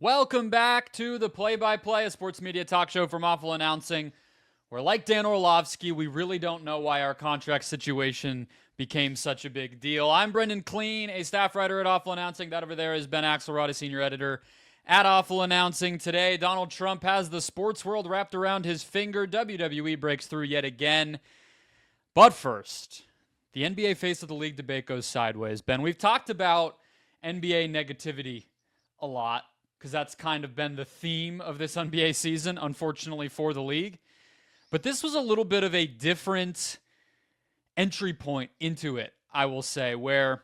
Welcome back to the Play-by-Play, a sports media talk show from Awful Announcing, where like Dan Orlovsky, we really don't know why our contract situation became such a big deal. I'm Brendon Kleen, a staff writer at Awful Announcing. That over there is Ben Axelrod, a senior editor at Awful Announcing. Today, Donald Trump has the sports world wrapped around his finger. WWE breaks through yet again. But first, the NBA face of the league debate goes sideways. Ben, we've talked about NBA negativity a lot because that's kind of been the theme of this NBA season, unfortunately for the league. But this was a little bit of a different entry point into it, I will say, where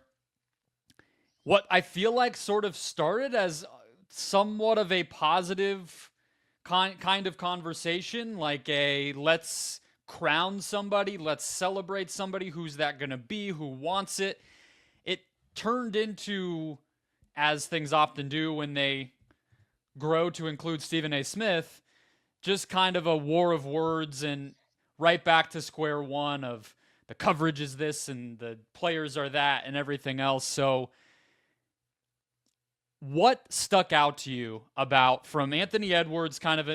what I feel like sort of started as somewhat of a positive kind of conversation, like a let's crown somebody, let's celebrate somebody, who's that going to be, who wants it. It turned into, as things often do when they grow to include Stephen A. Smith, just kind of a war of words and right back to square one of the coverage is this and the players are that and everything else. So what stuck out to you about from Anthony Edwards kind of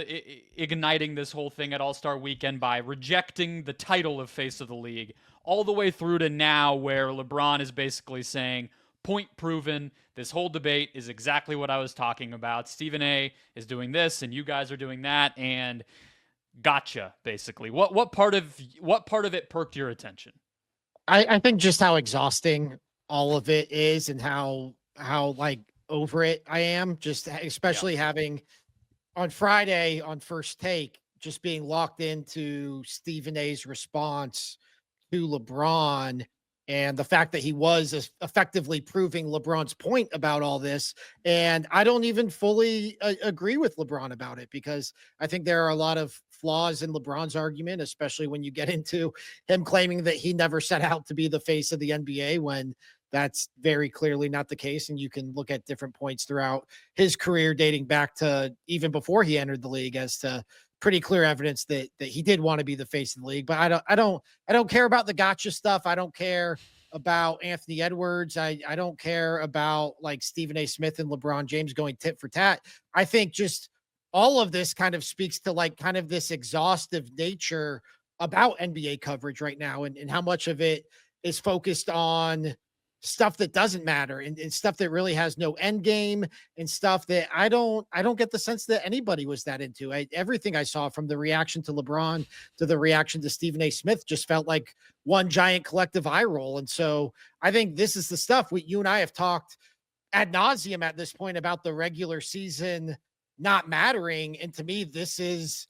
igniting this whole thing at All-Star Weekend by rejecting the title of face of the league all the way through to now where LeBron is basically saying, point proven, this whole debate is exactly what I was talking about. Stephen A. is doing this and you guys are doing that and gotcha, basically. What part of it perked your attention? I think just how exhausting all of it is and how like over it I am, just especially having on Friday on First Take, just being locked into Stephen A's response to LeBron and the fact that he was effectively proving LeBron's point about all this. And I don't even fully agree with LeBron about it because I think there are a lot of flaws in LeBron's argument, especially when you get into him claiming that he never set out to be the face of the NBA when that's very clearly not the case. And you can look at different points throughout his career dating back to even before he entered the league as to pretty clear evidence that he did want to be the face of the league. But I don't care about the gotcha stuff. I don't care about Anthony Edwards. I don't care about like Stephen A. Smith and LeBron James going tit for tat. I think just all of this kind of speaks to like kind of this exhaustive nature about NBA coverage right now and how much of it is focused on stuff that doesn't matter and stuff that really has no end game and stuff that I don't get the sense that anybody was that into. Everything I saw from the reaction to LeBron to the reaction to Stephen A. Smith just felt like one giant collective eye roll. And so I think this is the stuff you and I have talked ad nauseum at this point about the regular season not mattering. And to me, this is,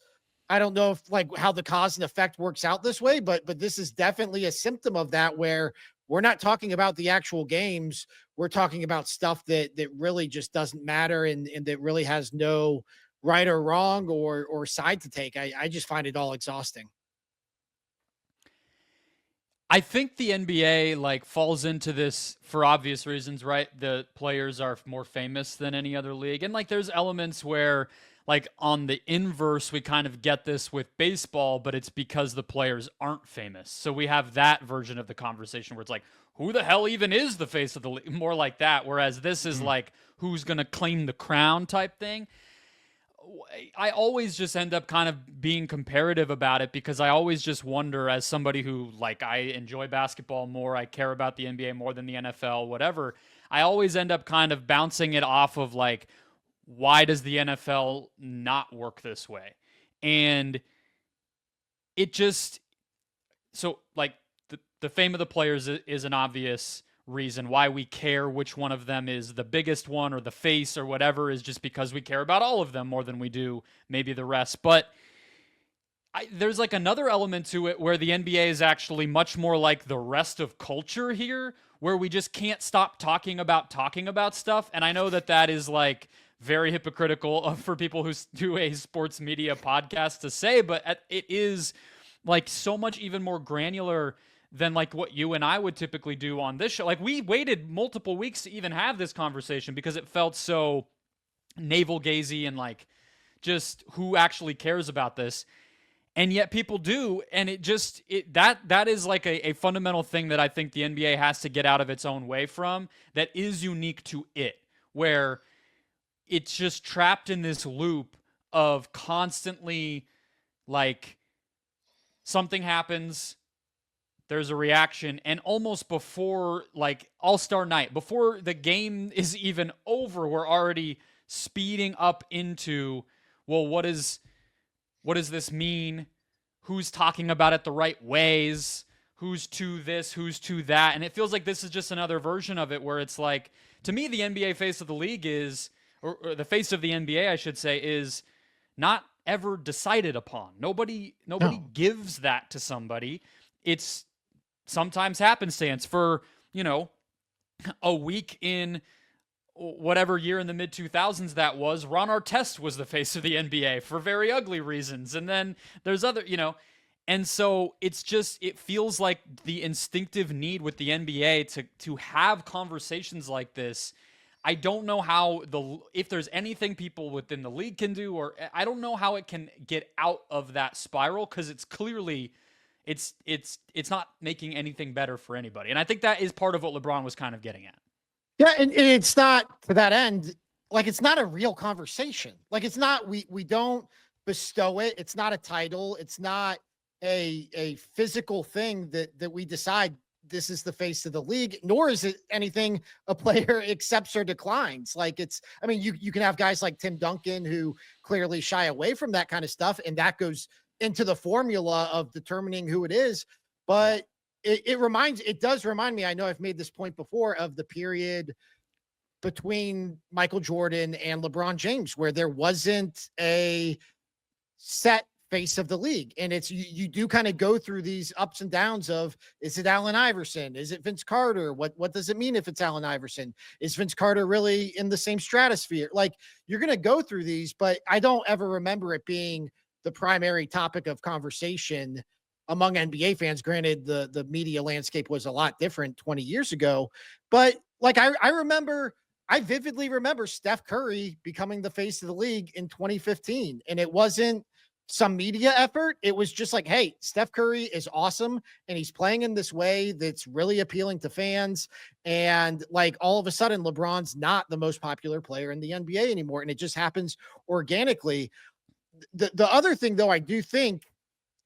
I don't know if like how the cause and effect works out this way, but this is definitely a symptom of that where we're not talking about the actual games. We're talking about stuff that really just doesn't matter and that really has no right or wrong or side to take. I just find it all exhausting. I think the NBA like falls into this for obvious reasons, right? The players are more famous than any other league. And like there's elements where like on the inverse, we kind of get this with baseball, but it's because the players aren't famous. So we have that version of the conversation where it's like, who the hell even is the face of the league? More like that. Whereas this is like, who's going to claim the crown type thing. I always just end up kind of being comparative about it because I always just wonder, as somebody who like I enjoy basketball more, I care about the NBA more than the NFL, whatever. I always end up kind of bouncing it off of like, why does the NFL not work this way? And it just, so like the fame of the players is an obvious reason why we care which one of them is the biggest one or the face or whatever, is just because we care about all of them more than we do maybe the rest. But there's like another element to it where the NBA is actually much more like the rest of culture here, where we just can't stop talking about stuff. And I know that is like very hypocritical for people who do a sports media podcast to say, but it is like so much even more granular than like what you and I would typically do on this show. Like we waited multiple weeks to even have this conversation because it felt so navel-gazy and like just who actually cares about this. And yet people do, and that is like a fundamental thing that I think the NBA has to get out of its own way from, that is unique to it, where it's just trapped in this loop of constantly like something happens, there's a reaction, and almost before like All-Star night, before the game is even over, we're already speeding up into, well, what does this mean? Who's talking about it the right ways? Who's to this? Who's to that? And it feels like this is just another version of it where it's like, to me, the NBA face of the league is, or the face of the NBA, I should say, is not ever decided upon. Nobody No. gives that to somebody. It's sometimes happenstance for, a week in whatever year in the mid 2000s that was, Ron Artest was the face of the NBA for very ugly reasons. And then there's other, and so it feels like the instinctive need with the NBA to have conversations like this. I don't know how if there's anything people within the league can do, or I don't know how it can get out of that spiral, because it's clearly it's not making anything better for anybody. And I think that is part of what LeBron was kind of getting at. Yeah, and it's not, to that end, like, it's not a real conversation. Like, it's not, we don't bestow it. It's not a title. It's not a physical thing that we decide this is the face of the league, nor is it anything a player accepts or declines. Like, I mean, you can have guys like Tim Duncan who clearly shy away from that kind of stuff, and that goes into the formula of determining who it is. But it does remind me, I know I've made this point before, of the period between Michael Jordan and LeBron James, where there wasn't a set face of the league. And it's, you do kind of go through these ups and downs of, is it Allen Iverson? Is it Vince Carter? What does it mean if it's Allen Iverson? Is Vince Carter really in the same stratosphere? Like, you're going to go through these, but I don't ever remember it being the primary topic of conversation among NBA fans. Granted, the media landscape was a lot different 20 years ago, but like, I vividly remember Steph Curry becoming the face of the league in 2015. And it wasn't some media effort. It was just like, hey, Steph Curry is awesome, and he's playing in this way that's really appealing to fans. And like, all of a sudden, LeBron's not the most popular player in the NBA anymore. And it just happens organically. The other thing, though, I do think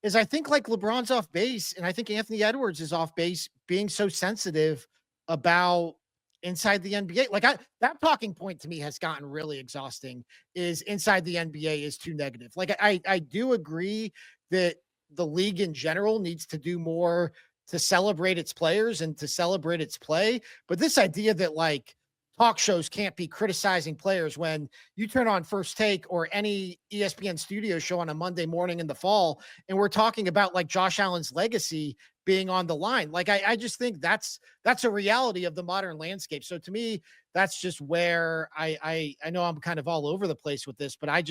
is, I think like LeBron's off base, and I think Anthony Edwards is off base being so sensitive about inside the NBA. Like, that talking point to me has gotten really exhausting, is inside the NBA is too negative. Like, I do agree that the league in general needs to do more to celebrate its players and to celebrate its play. But this idea that like talk shows can't be criticizing players, when you turn on First Take or any ESPN studio show on a Monday morning in the fall, and we're talking about like Josh Allen's legacy being on the line. Like, I just think that's a reality of the modern landscape. So to me, that's just where I know I'm kind of all over the place with this, but I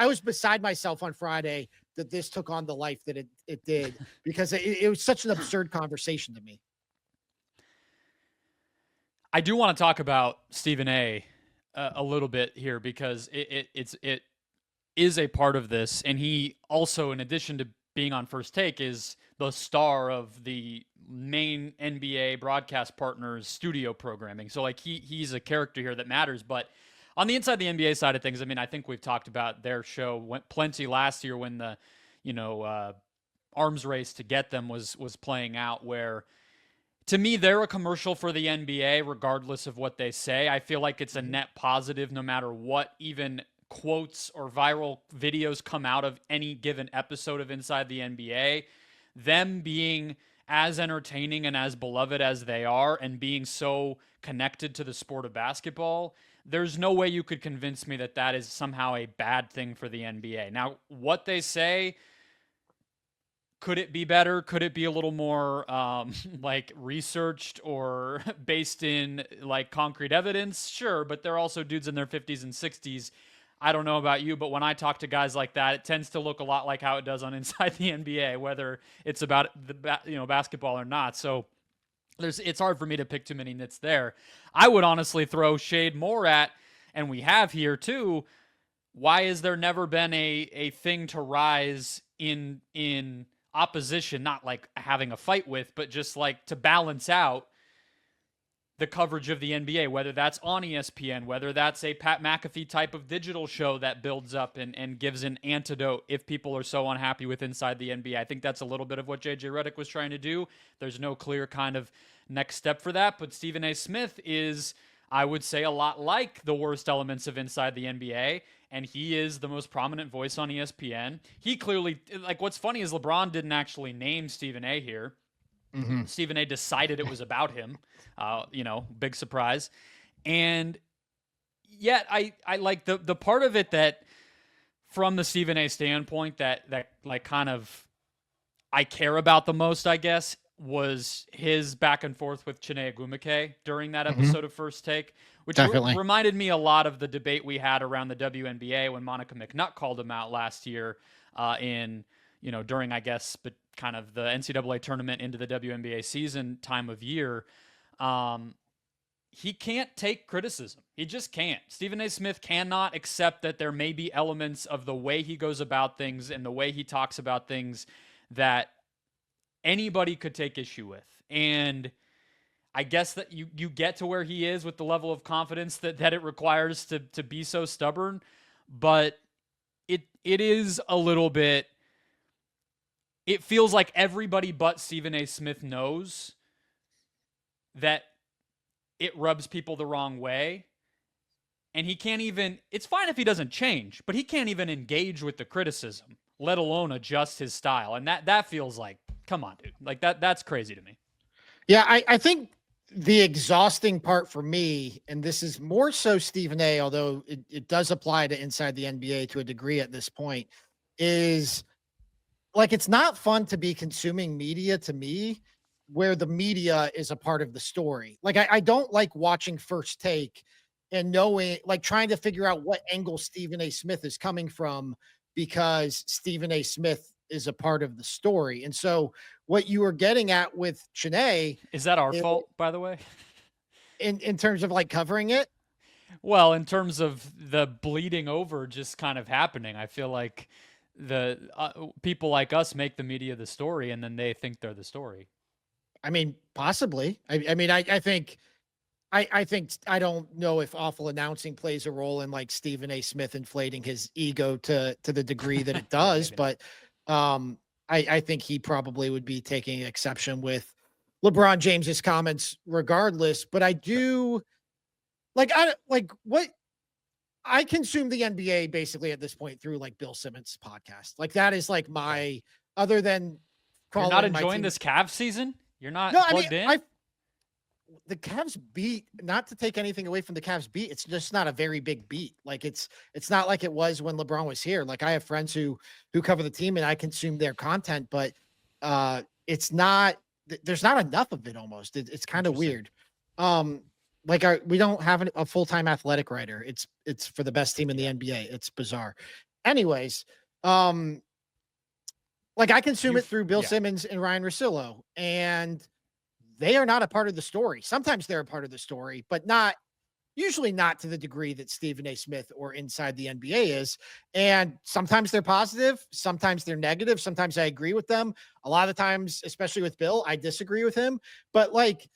was beside myself on Friday that this took on the life that it did, because it was such an absurd conversation to me. I do want to talk about Stephen A. A little bit here, because it is a part of this, and he also, in addition to being on First Take, is the star of the main NBA broadcast partners studio programming. So like, he's a character here that matters. But on the inside the NBA side of things, I mean, I think we've talked about their show went plenty last year when the arms race to get them was playing out, where to me, they're a commercial for the NBA, regardless of what they say. I feel like it's a net positive no matter what even quotes or viral videos come out of any given episode of Inside the NBA. Them being as entertaining and as beloved as they are, and being so connected to the sport of basketball, there's no way you could convince me that that is somehow a bad thing for the NBA. Now, what they say, could it be better? Could it be a little more like researched or based in like concrete evidence? Sure, but they're also dudes in their 50s and 60s. I don't know about you, but when I talk to guys like that, it tends to look a lot like how it does on Inside the NBA, whether it's about the basketball or not. So it's hard for me to pick too many nits there. I would honestly throw shade more at, and we have here too, why has there never been a thing to rise in opposition, not like having a fight with, but just like to balance out the coverage of the NBA, whether that's on ESPN, whether that's a Pat McAfee type of digital show that builds up and gives an antidote if people are so unhappy with Inside the NBA. I think that's a little bit of what JJ Redick was trying to do. There's no clear kind of next step for that, but Stephen A. Smith is, I would say, a lot like the worst elements of Inside the NBA, and he is the most prominent voice on ESPN. He clearly, like, what's funny is LeBron didn't actually name Stephen A. here. Mm-hmm. Stephen A. decided it was about him. Big surprise. And yet I like the part of it that from the Stephen A. standpoint that like kind of I care about the most, I guess, was his back and forth with Chiney Ogwumike during that episode of First Take, which reminded me a lot of the debate we had around the WNBA when Monica McNutt called him out last year during, I guess, but kind of the NCAA tournament into the WNBA season time of year. He can't take criticism. He just can't. Stephen A. Smith cannot accept that there may be elements of the way he goes about things and the way he talks about things that anybody could take issue with. And I guess that you get to where he is with the level of confidence that it requires to be so stubborn. But it is a little bit, it feels like everybody but Stephen A. Smith knows that it rubs people the wrong way. And he can't even, it's fine if he doesn't change, but he can't even engage with the criticism, let alone adjust his style. And that feels like, come on, dude. Like that's crazy to me. Yeah, I think the exhausting part for me, and this is more so Stephen A., although it does apply to Inside the NBA to a degree at this point, is like, it's not fun to be consuming media to me where the media is a part of the story. Like, I don't like watching First Take and knowing, like, trying to figure out what angle Stephen A. Smith is coming from because Stephen A. Smith is a part of the story. And so what you were getting at with Chiney, is that our fault, by the way? In terms of like covering it? Well, in terms of the bleeding over just kind of happening, I feel like the people like us make the media the story, and then they think they're the story. I mean, possibly. I mean, I think I don't know if awful announcing plays a role in like Stephen A. Smith inflating his ego to the degree that it does, but I think he probably would be taking exception with LeBron James's comments regardless. But I do I consume the NBA basically at this point through like Bill Simmons' podcast. Like that is like my, other than you're not enjoying this Cavs season. You're not plugged in. The Cavs beat, not to take anything away from the Cavs beat, it's just not a very big beat. Like it's not like it was when LeBron was here. Like I have friends who cover the team and I consume their content, but it's not, there's not enough of it almost. It's kind of weird. We don't have a full-time athletic writer. It's for the best team in the NBA. It's bizarre. Anyways, like I consume it through Bill Simmons and Ryan Russillo, and they are not a part of the story. Sometimes they're a part of the story, but usually not to the degree that Stephen A. Smith or Inside the NBA is. And sometimes they're positive, sometimes they're negative. Sometimes I agree with them. A lot of the times, especially with Bill, I disagree with him, but like,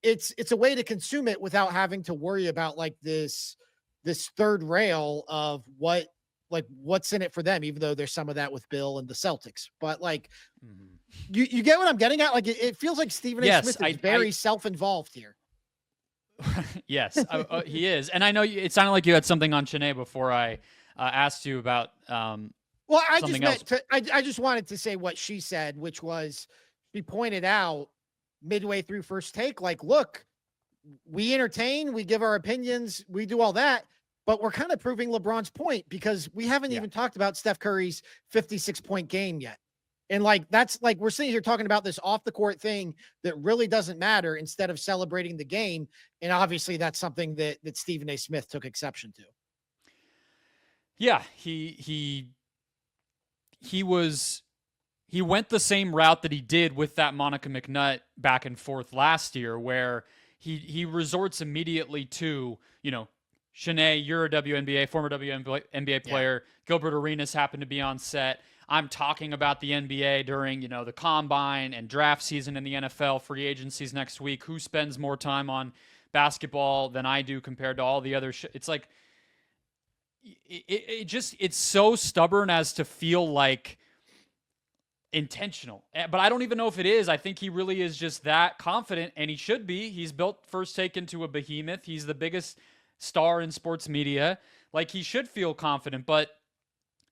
it's a way to consume it without having to worry about like this third rail of what's in it for them, even though there's some of that with Bill and the Celtics. But like, you get what I'm getting at? Like, it feels like Stephen A. Smith is very self-involved here. Yes, he is. And I know it sounded like you had something on Chiney before I asked you about well, I just wanted to say what she said, which was, she pointed out midway through First Take, like, look, we entertain, we give our opinions, we do all that, but we're kind of proving LeBron's point because we haven't even talked about Steph Curry's 56-point game yet. And like, that's like, we're sitting here talking about this off the court thing that really doesn't matter instead of celebrating the game. And obviously that's something that Stephen A. Smith took exception to. Yeah. He went the same route that he did with that Monica McNutt back and forth last year, where he resorts immediately to, Chiney, you're a former WNBA player. Gilbert Arenas happened to be on set. I'm talking about the NBA during, the combine and draft season in the NFL, free agencies next week. Who spends more time on basketball than I do compared to all the other it's like it's so stubborn as to feel like intentional. But I don't even know if it is. I think he really is just that confident, and he should be. He's built First Take into a behemoth. He's the biggest star in sports media. Like, he should feel confident, but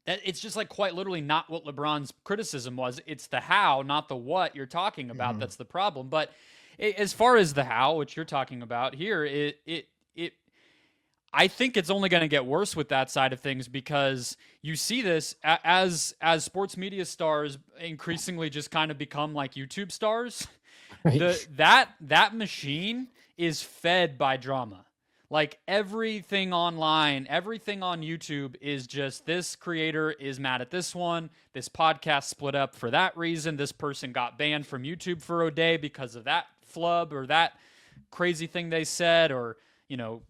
it's just like quite literally not what LeBron's criticism was. It's the how, not the what you're talking about. That's the problem. But as far as the how, which you're talking about here, it I think it's only going to get worse with that side of things, because you see this as sports media stars increasingly just kind of become like YouTube stars. Right. That machine is fed by drama. Like, everything online, everything on YouTube is just, this creator is mad at this one, this podcast split up for that reason, this person got banned from YouTube for a day because of that flub or that crazy thing they said, or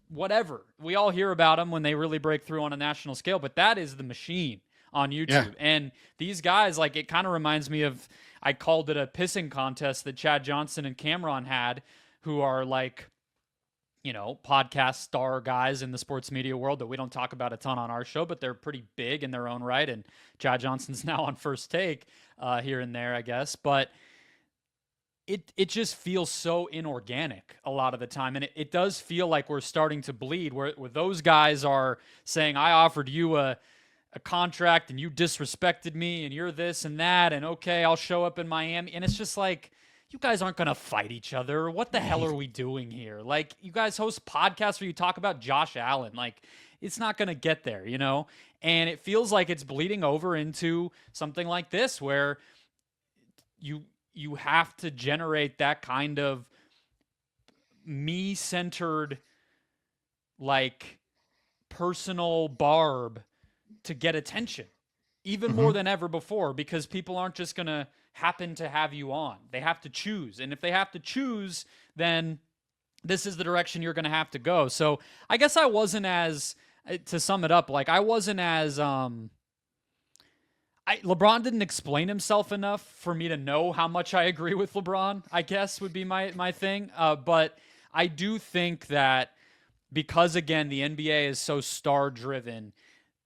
whatever. We all hear about them when they really break through on a national scale, but that is the machine on YouTube. Yeah. And these guys, like, it kind of reminds me of, I called it a pissing contest that Chad Johnson and Cameron had, who are like, podcast star guys in the sports media world that we don't talk about a ton on our show, but they're pretty big in their own right. And Chad Johnson's now on First Take here and there, I guess. But it just feels so inorganic a lot of the time. And it does feel like we're starting to bleed, where those guys are saying, I offered you a contract and you disrespected me and you're this and that, and okay, I'll show up in Miami. And it's just like, you guys aren't going to fight each other. What the hell are we doing here? Like, you guys host podcasts where you talk about Josh Allen. Like, it's not going to get there, And it feels like it's bleeding over into something like this, where you have to generate that kind of me-centered, like, personal barb to get attention, even more than ever before, because people aren't just going to happen to have you on. They have to choose. And if they have to choose, then this is the direction you're going to have to go. So I guess I wasn't as, to sum it up, like, I wasn't as, LeBron didn't explain himself enough for me to know how much I agree with LeBron, I guess would be my thing. But I do think that because, again, the NBA is so star-driven,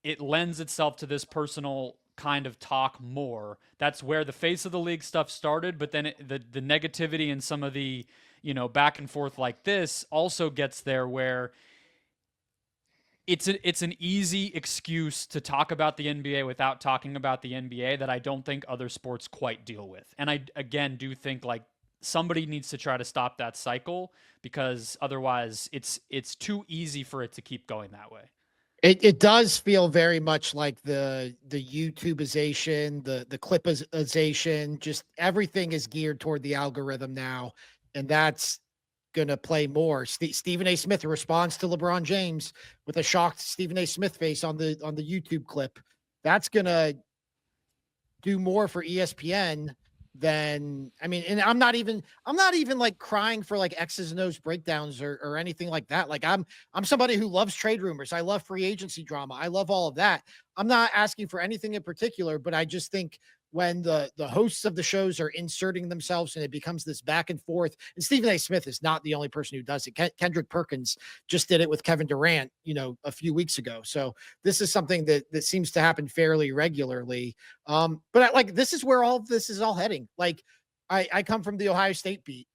it lends itself to this personal kind of talk more. That's where the face of the league stuff started, but then the negativity and some of the, back and forth like this also gets there, where it's an easy excuse to talk about the NBA without talking about the NBA that I don't think other sports quite deal with. And I, again, do think, like, somebody needs to try to stop that cycle, because otherwise it's too easy for it to keep going that way. It does feel very much like the YouTubeization, the clipization, just everything is geared toward the algorithm now. And that's going to play more. Stephen A. Smith responds to LeBron James with a shocked Stephen A. Smith face on the YouTube clip. That's going to do more for ESPN than, I mean, and I'm not even like crying for like X's and O's breakdowns or anything like that. Like, I'm somebody who loves trade rumors. I love free agency drama. I love all of that. I'm not asking for anything in particular, but I just think when the hosts of the shows are inserting themselves and it becomes this back and forth, and Stephen A. Smith is not the only person who does it. Kendrick Perkins just did it with Kevin Durant, a few weeks ago. So this is something that seems to happen fairly regularly. But this is where all of this is all heading. Like, I come from the Ohio State beat,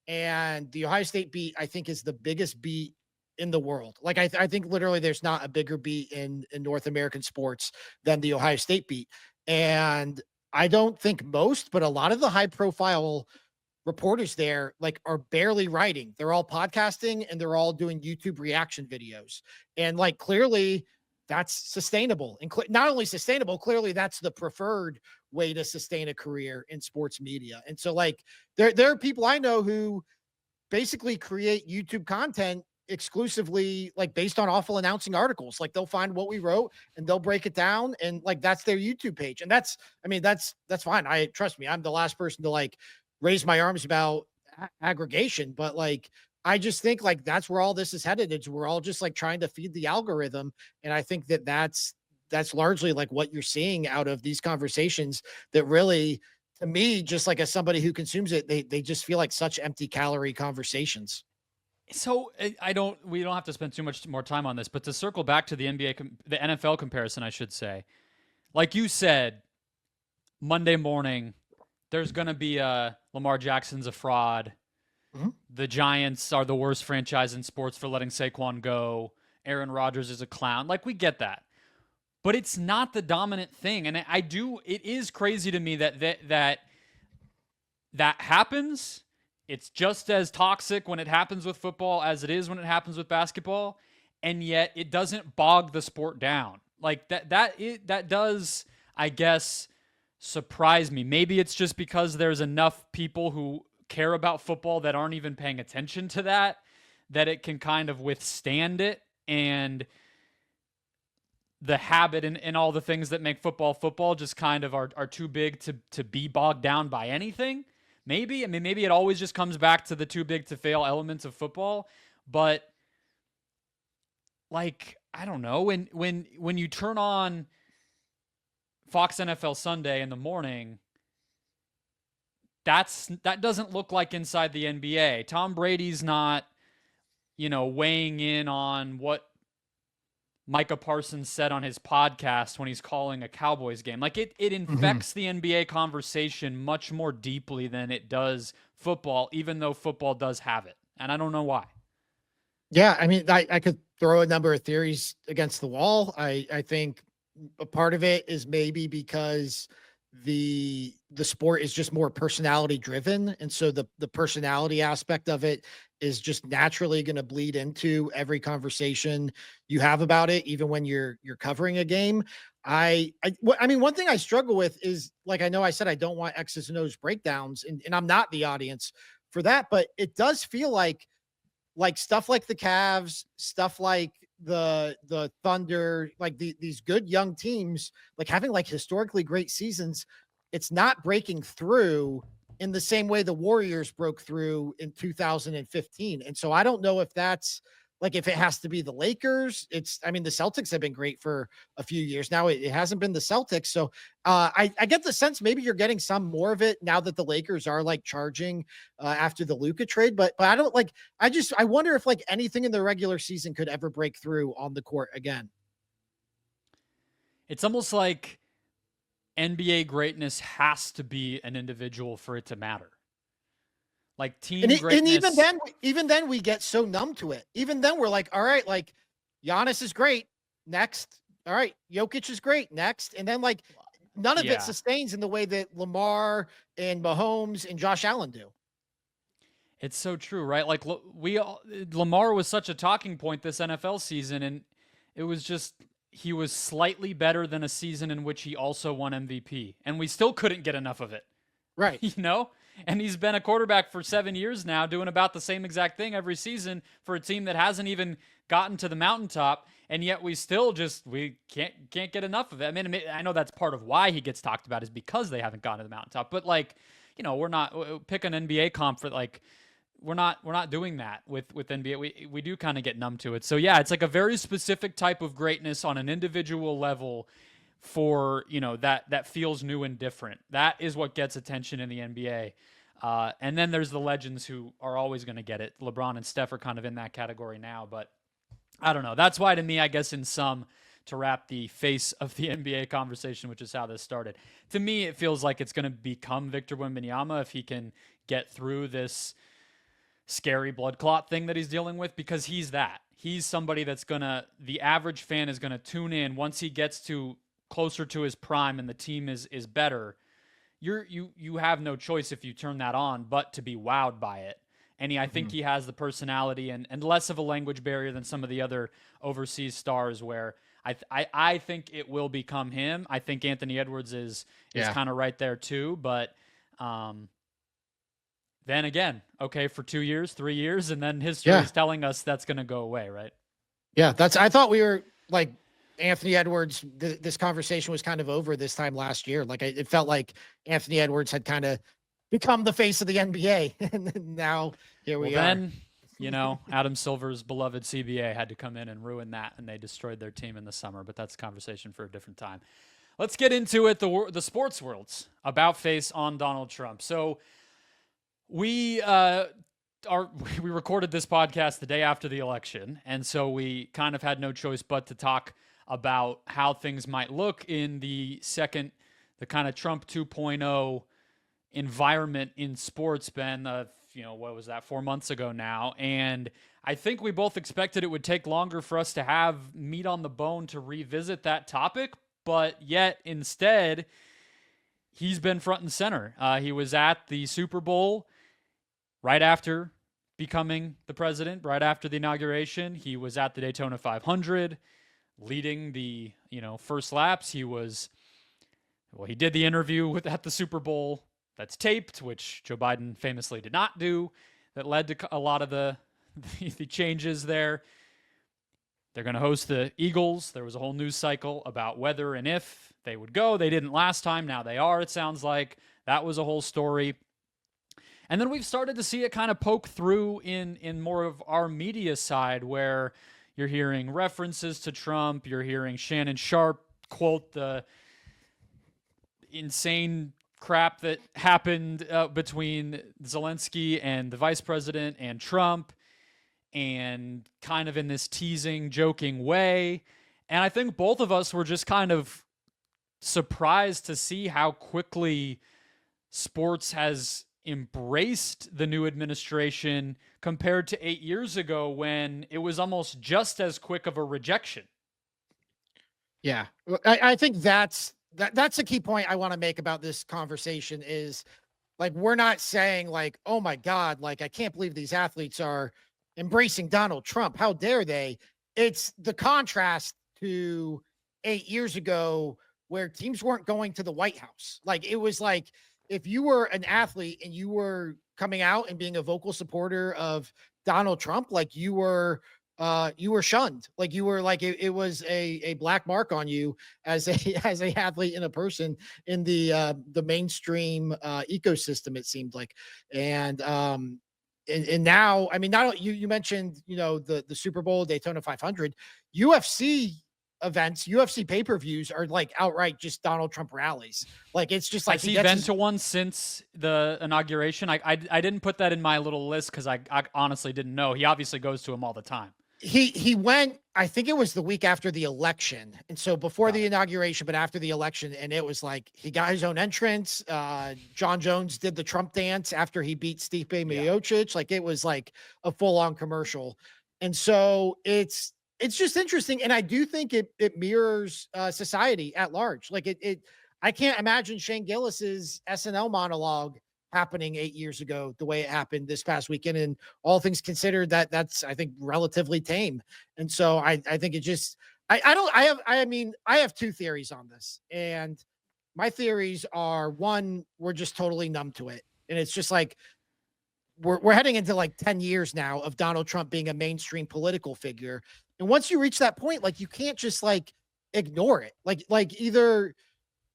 and the Ohio State beat, I think, is the biggest beat in the world. Like, I think literally there's not a bigger beat in North American sports than the Ohio State beat. And I don't think most, but a lot of the high profile reporters there, like, are barely writing. They're all podcasting and they're all doing YouTube reaction videos. And, like, clearly that's sustainable, and not only sustainable, clearly that's the preferred way to sustain a career in sports media. And so, like, there are people I know who basically create YouTube content exclusively, like, based on awful announcing articles. Like, they'll find what we wrote and they'll break it down, and, like, that's their YouTube page. And that's fine. Trust me, I'm the last person to, like, raise my arms about aggregation, but, like, I just think, like, that's where all this is headed. It's, we're all just, like, trying to feed the algorithm. And I think that's largely, like, what you're seeing out of these conversations that really, to me, just like as somebody who consumes it, they just feel like such empty calorie conversations. So we don't have to spend too much more time on this, but to circle back to the the NFL comparison, I should say, like you said, Monday morning, there's going to be Lamar Jackson's a fraud. Mm-hmm. The Giants are the worst franchise in sports for letting Saquon go. Aaron Rodgers is a clown. Like, we get that. But it's not the dominant thing. And it is crazy to me that happens. It's just as toxic when it happens with football as it is when it happens with basketball. And yet it doesn't bog the sport down. Like, that does, I guess, surprise me. Maybe it's just because there's enough people who care about football that aren't even paying attention to that it can kind of withstand it, and the habit and all the things that make football just kind of are too big to be bogged down by anything. Maybe it always just comes back to the too big to fail elements of football. But like, I don't know, when you turn on Fox NFL Sunday in the morning, that doesn't look like inside the NBA. Tom Brady's not, weighing in on what Micah Parsons said on his podcast when he's calling a Cowboys game. Like, it infects the NBA conversation much more deeply than it does football, even though football does have it. And I don't know why. Yeah, I mean, I could throw a number of theories against the wall. I think a part of it is maybe because the sport is just more personality driven, and so the personality aspect of it is just naturally going to bleed into every conversation you have about it, even when you're covering a game. I mean, one thing I struggle with is, like, I know I said I don't want X's and O's breakdowns, and I'm not the audience for that, but it does feel like stuff like the Cavs, stuff like the Thunder, like these good young teams, like having like historically great seasons, it's not breaking through in the same way the Warriors broke through in 2015. And so I don't know if that's like, if it has to be the Lakers. I mean, the Celtics have been great for a few years now. It hasn't been the Celtics. So I get the sense maybe you're getting some more of it now that the Lakers are like charging after the Luka trade. But I don't like, I wonder if like anything in the regular season could ever break through on the court again. It's almost like NBA greatness has to be an individual for it to matter. Like, team greatness. And even then we get so numb to it. Even then we're like, all right, like Giannis is great. Next. All right. Jokic is great. Next. And then like none of it sustains in the way that Lamar and Mahomes and Josh Allen do. It's so true, right? Like, Lamar was such a talking point this NFL season, and it was just, he was slightly better than a season in which he also won MVP, and we still couldn't get enough of it. Right. And he's been a quarterback for 7 years now, doing about the same exact thing every season for a team that hasn't even gotten to the mountaintop, and yet we still we can't get enough of it. I mean, I know that's part of why he gets talked about is because they haven't gotten to the mountaintop. But like, we're not pick an NBA comp for like, we're not doing that with NBA. We do kind of get numb to it. So yeah, it's like a very specific type of greatness on an individual level for, that feels new and different. That is what gets attention in the NBA. And then there's the legends who are always going to get it. LeBron and Steph are kind of in that category now, but I don't know. That's why, to me, I guess in sum, to wrap the face of the NBA conversation, which is how this started, to me, it feels like it's going to become Victor Wembanyama if he can get through this scary blood clot thing that he's dealing with, because he's somebody that's the average fan is going to tune in once he gets to closer to his prime and the team is better. You have no choice if you turn that on but to be wowed by it. And I think he has the personality and less of a language barrier than some of the other overseas stars, where I think it will become him. I think Anthony Edwards is kind of right there too, but then again, okay, for 2 years, 3 years, and then history is telling us that's going to go away, right? Yeah, I thought we were like Anthony Edwards. This conversation was kind of over this time last year. Like it felt like Anthony Edwards had kind of become the face of the NBA, and now here we are. Then, Adam Silver's beloved CBA had to come in and ruin that, and they destroyed their team in the summer. But that's a conversation for a different time. Let's get into it. The sports world's about face on Donald Trump. So we we recorded this podcast the day after the election, and so we kind of had no choice but to talk about how things might look in the kind of Trump 2.0 environment in sports. Ben, what was that, 4 months ago now, and I think we both expected it would take longer for us to have meat on the bone to revisit that topic, but yet instead, he's been front and center. He was at the Super Bowl right after becoming the president, right after the inauguration. He was at the Daytona 500, leading the first laps. He did the interview at the Super Bowl that's taped, which Joe Biden famously did not do. That led to a lot of the changes there. They're going to host the Eagles. There was a whole news cycle about whether and if they would go. They didn't last time. Now they are, it sounds like. That was a whole story. And then we've started to see it kind of poke through in more of our media side, where you're hearing references to Trump. You're hearing Shannon Sharp quote the insane crap that happened between Zelensky and the vice president and Trump, and kind of in this teasing, joking way. And I think both of us were just kind of surprised to see how quickly sports has embraced the new administration compared to 8 years ago, when it was almost just as quick of a rejection. Yeah, I think that's a key point I want to make about this conversation is, like, we're not saying like, oh my God, like, I can't believe these athletes are embracing Donald Trump. How dare they? It's the contrast to 8 years ago, where teams weren't going to the White House. Like, it was like, if you were an athlete and you were coming out and being a vocal supporter of Donald Trump, like, you were shunned. Like, you were like, it was a black mark on you as a athlete and a person in the mainstream ecosystem, it seemed like. And now, I mean, not you mentioned, the Super Bowl, Daytona 500, UFC events, UFC pay-per-views are like outright just Donald Trump rallies. Like, it's just like, has he been to one since the inauguration? I didn't put that in my little list because I honestly didn't know. He obviously goes to him all the time. He went, I think it was the week after the election. And so before the inauguration, but after the election, and it was like, he got his own entrance. John Jones did the Trump dance after he beat Stipe Miocic. Like, it was like a full-on commercial. And so it's just interesting. And I do think it mirrors society at large. Like, I can't imagine Shane Gillis's SNL monologue happening 8 years ago the way it happened this past weekend. And all things considered, that's, I think, relatively tame. And so I think it just, I have two theories on this. And my theories are, one, we're just totally numb to it. And it's just like, we're heading into like 10 years now of Donald Trump being a mainstream political figure. And once you reach that point, like, you can't just like ignore it. Like either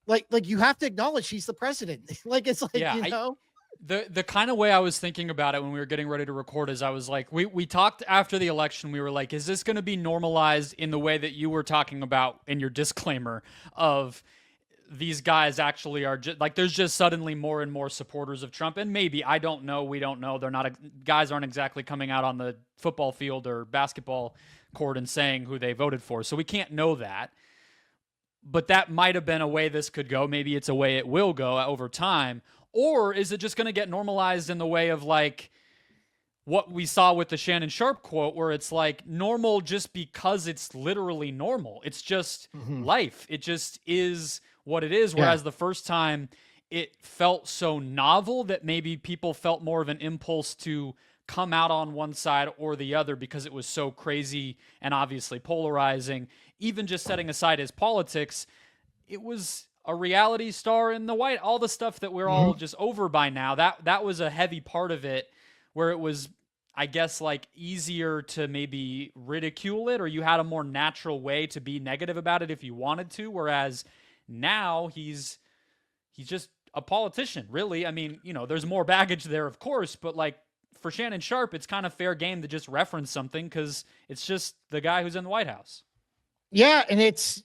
like you have to acknowledge he's the president. Like, it's like, The kind of way I was thinking about it when we were getting ready to record is, I was like, we talked after the election. We were like, is this going to be normalized in the way that you were talking about in your disclaimer of these guys actually are just like, there's just suddenly more and more supporters of Trump? And maybe, I don't know, we don't know. They're not, guys aren't exactly coming out on the football field or basketball court and saying who they voted for. So we can't know that. But that might have been a way this could go. Maybe it's a way it will go over time. Or is it just going to get normalized in the way of like what we saw with the Shannon Sharp quote, where it's like normal just because it's literally normal. It's just life. It just is what it is. Whereas the first time it felt so novel that maybe people felt more of an impulse to come out on one side or the other because it was so crazy and obviously polarizing. Even just setting aside his politics, it was a reality star in the White, all the stuff that we're all just over by now. That was a heavy part of it, where it was, I guess, like easier to maybe ridicule it, or you had a more natural way to be negative about it if you wanted to. Whereas now he's just a politician, really. I mean, there's more baggage there, of course, but like for Shannon Sharp, it's kind of fair game to just reference something because it's just the guy who's in the White House. Yeah. And it's,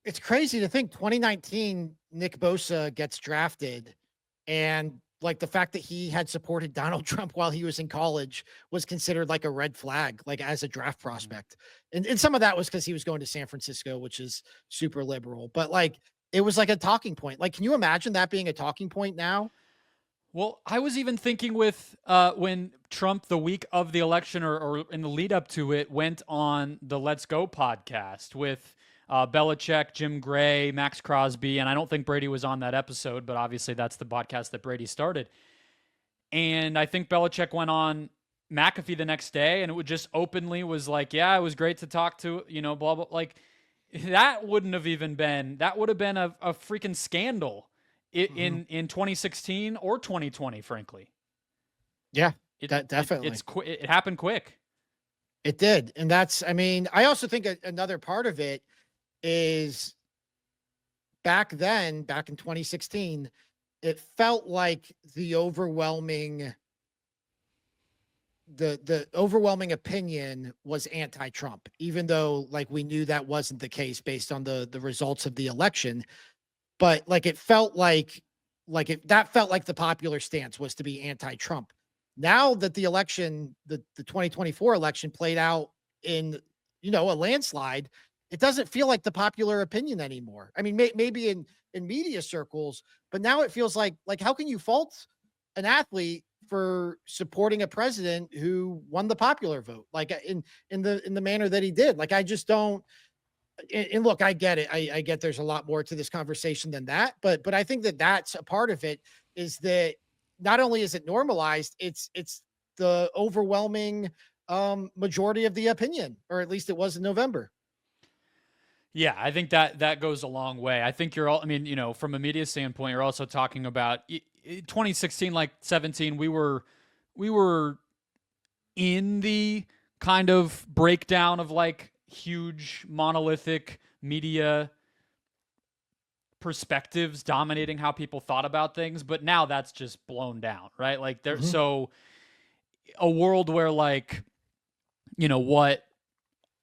it's crazy to think 2019, Nick Bosa gets drafted, and like the fact that he had supported Donald Trump while he was in college was considered like a red flag, like as a draft prospect. And some of that was because he was going to San Francisco, which is super liberal. But like it was like a talking point. Like, can you imagine that being a talking point now? Well, I was even thinking with when Trump, the week of the election or in the lead up to it, went on the Let's Go podcast with Belichick, Jim Gray, Max Crosby, and I don't think Brady was on that episode, but obviously that's the podcast that Brady started. And I think Belichick went on McAfee the next day and it would just openly was like, yeah, it was great to talk to, blah, blah. Like, that wouldn't have even been, that would have been a freaking scandal in 2016 or 2020, frankly. Yeah, definitely. It happened quick. It did. And I also think another part of it is back in 2016, it felt like the overwhelming opinion was anti-Trump, even though like we knew that wasn't the case based on the results of the election. But like it felt like that felt like the popular stance was to be anti-Trump. Now that the election, the 2024 election played out in, a landslide, it doesn't feel like the popular opinion anymore. I mean, maybe in media circles, but now it feels like how can you fault an athlete for supporting a president who won the popular vote, like in the manner that he did? Like, I just don't. And look, I get it. I get there's a lot more to this conversation than that, but I think that that's a part of it, is that not only is it normalized, it's the overwhelming majority of the opinion, or at least it was in November. Yeah, I think that goes a long way. I think you're all, I mean, from a media standpoint, you're also talking about 2016, like 17, we were in the kind of breakdown of like huge monolithic media perspectives dominating how people thought about things, but now that's just blown down, right? Like so a world where like, what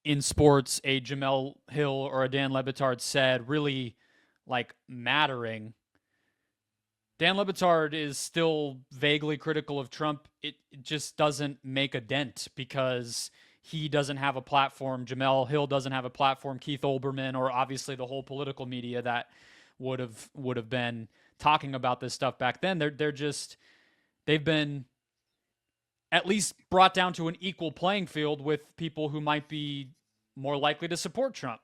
in sports a Jamel Hill or a Dan Le Batard said really like mattering. Dan Le Batard is still vaguely critical of Trump. It just doesn't make a dent because he doesn't have a platform. Jamel Hill doesn't have a platform. Keith Olbermann, or obviously the whole political media that would have been talking about this stuff back then. They've been at least brought down to an equal playing field with people who might be more likely to support Trump.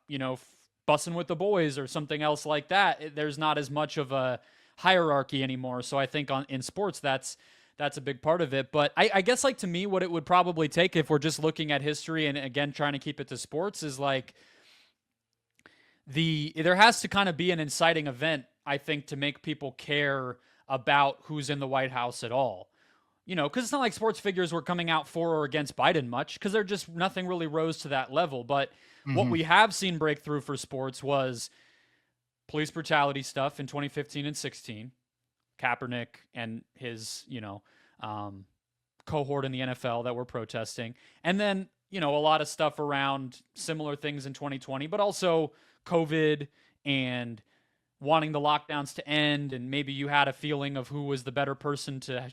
Bussing with the boys or something else like that. There's not as much of a hierarchy anymore. So I think in sports that's a big part of it. But I guess like to me, what it would probably take if we're just looking at history and again trying to keep it to sports is like there has to kind of be an inciting event, I think, to make people care about who's in the White House at all. Because it's not like sports figures were coming out for or against Biden much, because they're just nothing really rose to that level. But what we have seen break through for sports was police brutality stuff in 2015 and 16. Kaepernick and his, cohort in the NFL that were protesting. And then, a lot of stuff around similar things in 2020, but also COVID and wanting the lockdowns to end. And maybe you had a feeling of who was the better person to,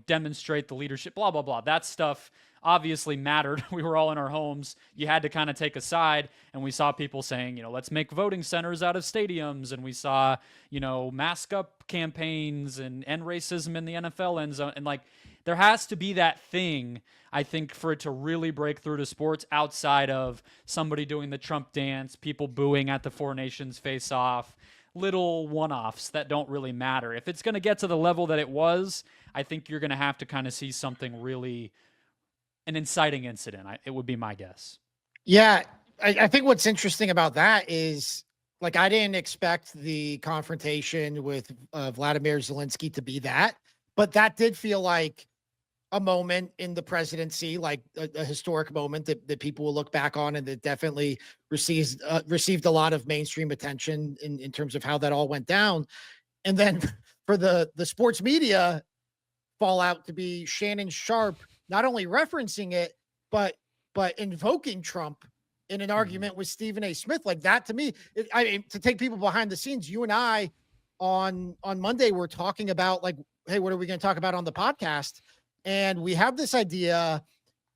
demonstrate the leadership, blah, blah, blah. That stuff obviously mattered. We were all in our homes. You had to kind of take a side. And we saw people saying, let's make voting centers out of stadiums. And we saw, mask up campaigns and end racism in the NFL end zone. And like, there has to be that thing, I think, for it to really break through to sports outside of somebody doing the Trump dance, people booing at the Four Nations face-off, little one-offs that don't really matter. If it's going to get to the level that it was, I think you're going to have to kind of see something really, an inciting incident. It would be my guess. Yeah, I think what's interesting about that is, like, I didn't expect the confrontation with Vladimir Zelensky to be that, but that did feel like a moment in the presidency, like a historic moment that people will look back on, and that definitely received a lot of mainstream attention in terms of how that all went down. And then for the sports media fallout to be Shannon Sharp not only referencing it, but invoking Trump in an argument with Stephen A. Smith, like that, to me, to take people behind the scenes, you and I on Monday were talking about like hey, what are we going to talk about on the podcast? And we have this idea,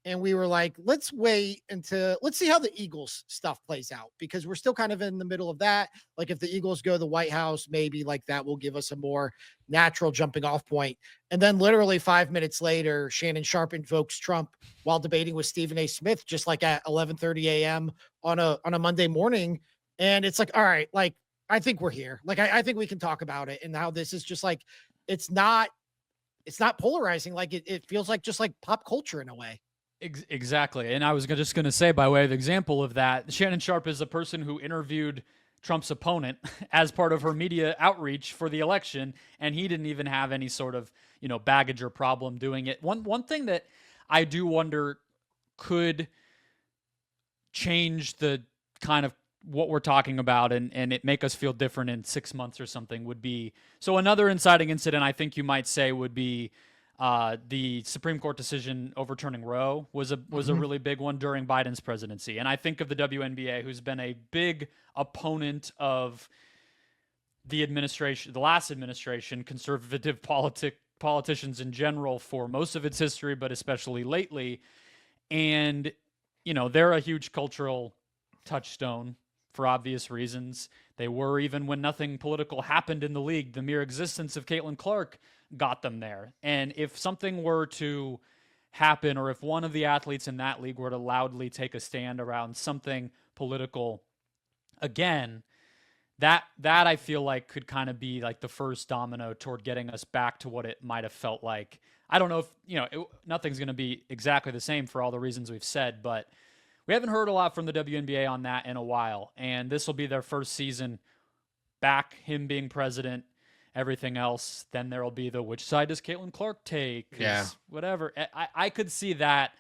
and we were like, let's see how the Eagles stuff plays out, because we're still kind of in the middle of that. Like, if the Eagles go to the White House, maybe like that will give us a more natural jumping off point. And then literally 5 minutes later, Shannon Sharpe invokes Trump while debating with Stephen A. Smith, just like at 11:30 a.m. on a Monday morning. And it's like, all right, like, I think we're here. Like, I think we can talk about it, and how this is just like, it's not polarizing. Like, it feels like just like pop culture in a way. Exactly. And I was just going to say, by way of example of that, Shannon Sharpe is a person who interviewed Trump's opponent as part of her media outreach for the election, and he didn't even have any sort of, baggage or problem doing it. One thing that I do wonder could change the kind of what we're talking about and it make us feel different in 6 months or something would be, so another inciting incident I think you might say would be the Supreme Court decision overturning Roe was a really big one during Biden's presidency. And I think of the WNBA, who's been a big opponent of the last administration, conservative politicians in general for most of its history, but especially lately. And, they're a huge cultural touchstone for obvious reasons. They were even when nothing political happened in the league. The mere existence of Caitlin Clark got them there. And if something were to happen, or if one of the athletes in that league were to loudly take a stand around something political again, that I feel like could kind of be like the first domino toward getting us back to what it might have felt like. I don't know if, nothing's going to be exactly the same for all the reasons we've said, but we haven't heard a lot from the WNBA on that in a while. And this will be their first season back, him being president, everything else. Then there will be the, which side does Caitlin Clark take? Yeah. Whatever. I could see that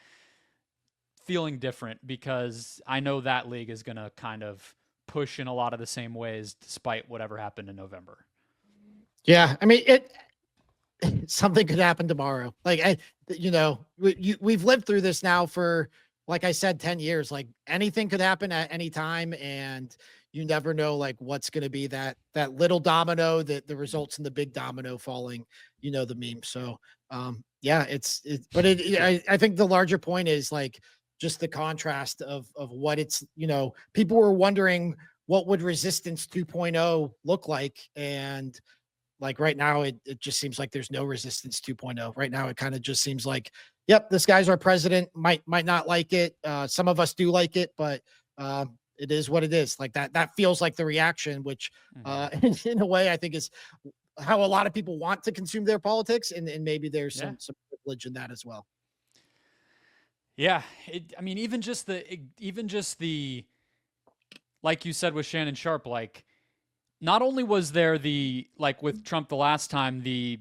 feeling different, because I know that league is going to kind of push in a lot of the same ways, despite whatever happened in November. Yeah. I mean, something could happen tomorrow. Like, we've lived through this now for, like I said, 10 years. Like, anything could happen at any time, and you never know, like, what's going to be that little domino that the results in the big domino falling, the meme. So, yeah, but I think the larger point is like just the contrast of what it's, people were wondering what would Resistance 2.0 look like. And like right now, it just seems like there's no Resistance 2.0. Right now, it kind of just seems like, yep, this guy's our president. Might not like it. Some of us do like it, but it is what it is. Like that feels like the reaction, which in a way I think is how a lot of people want to consume their politics, and maybe there's some privilege in that as well. Yeah, even just the, like you said with Shannon Sharpe, like, not only was there the, like with Trump the last time, the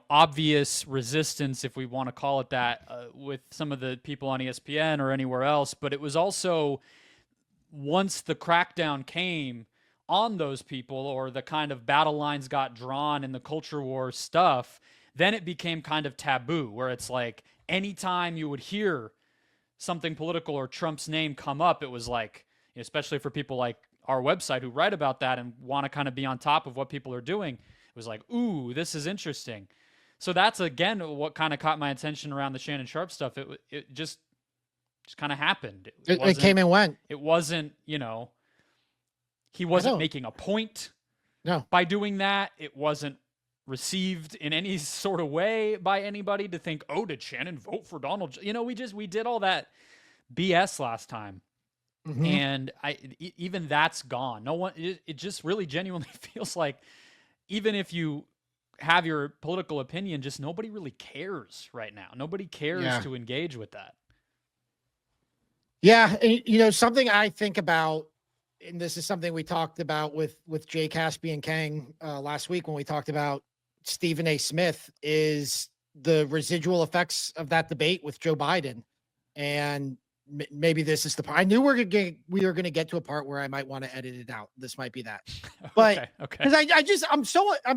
obvious resistance, if we want to call it that, with some of the people on ESPN or anywhere else, but it was also, once the crackdown came on those people, or the kind of battle lines got drawn in the culture war stuff, then it became kind of taboo, where it's like anytime you would hear something political or Trump's name come up, it was like, especially for people like our website who write about that and want to kind of be on top of what people are doing, it was like, ooh, this is interesting. So that's, again, what kind of caught my attention around the Shannon Sharpe stuff. It just kind of happened. It came and went. It wasn't, he wasn't making a point by doing that. It wasn't received in any sort of way by anybody to think, oh, did Shannon vote for Donald? We did all that BS last time. Mm-hmm. And even that's gone. No one, it just really genuinely feels like, even if you have your political opinion, just nobody really cares right now. Nobody cares to engage with that. Yeah. And, something I think about, and this is something we talked about with Jay Caspy and Kang last week when we talked about Stephen A. Smith, is the residual effects of that debate with Joe Biden. And maybe this is the part. I knew we were going to get to a part where I might want to edit it out. This might be that, but because I'm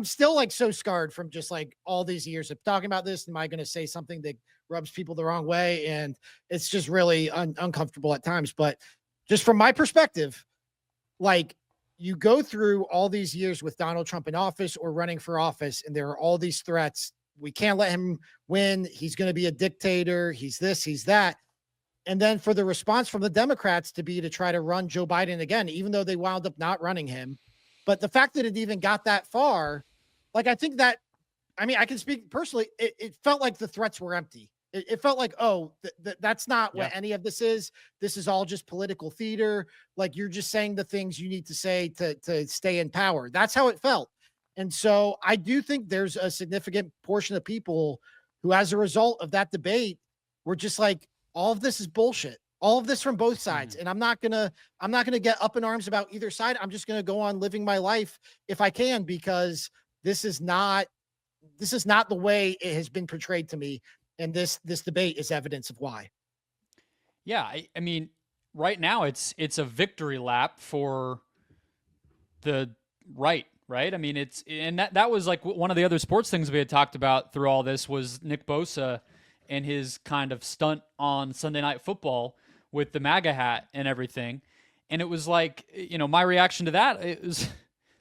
still like so scarred from just like all these years of talking about this. Am I going to say something that rubs people the wrong way? And it's just really uncomfortable at times. But just from my perspective, like, you go through all these years with Donald Trump in office or running for office, and there are all these threats we can't let him win. He's going to be a dictator. He's this, he's that. And then for the response from the Democrats to be to try to run Joe Biden again, even though they wound up not running him. But the fact that it even got that far, like, I think that, I mean, I can speak personally, it felt like the threats were empty. It felt like, oh, that's not what any of this is. This is all just political theater. Like, you're just saying the things you need to say to stay in power. That's how it felt. And so I do think there's a significant portion of people who, as a result of that debate, were just like, all of this is bullshit. All of this from both sides. And I'm not gonna get up in arms about either side. I'm just gonna go on living my life if I can, because this is not the way it has been portrayed to me. And this debate is evidence of why. Yeah, I mean, right now it's a victory lap for the right. I mean, and that was like one of the other sports things we had talked about through all this was Nick Bosa and his kind of stunt on Sunday Night Football with the MAGA hat and everything. And it was like, my reaction to that, it was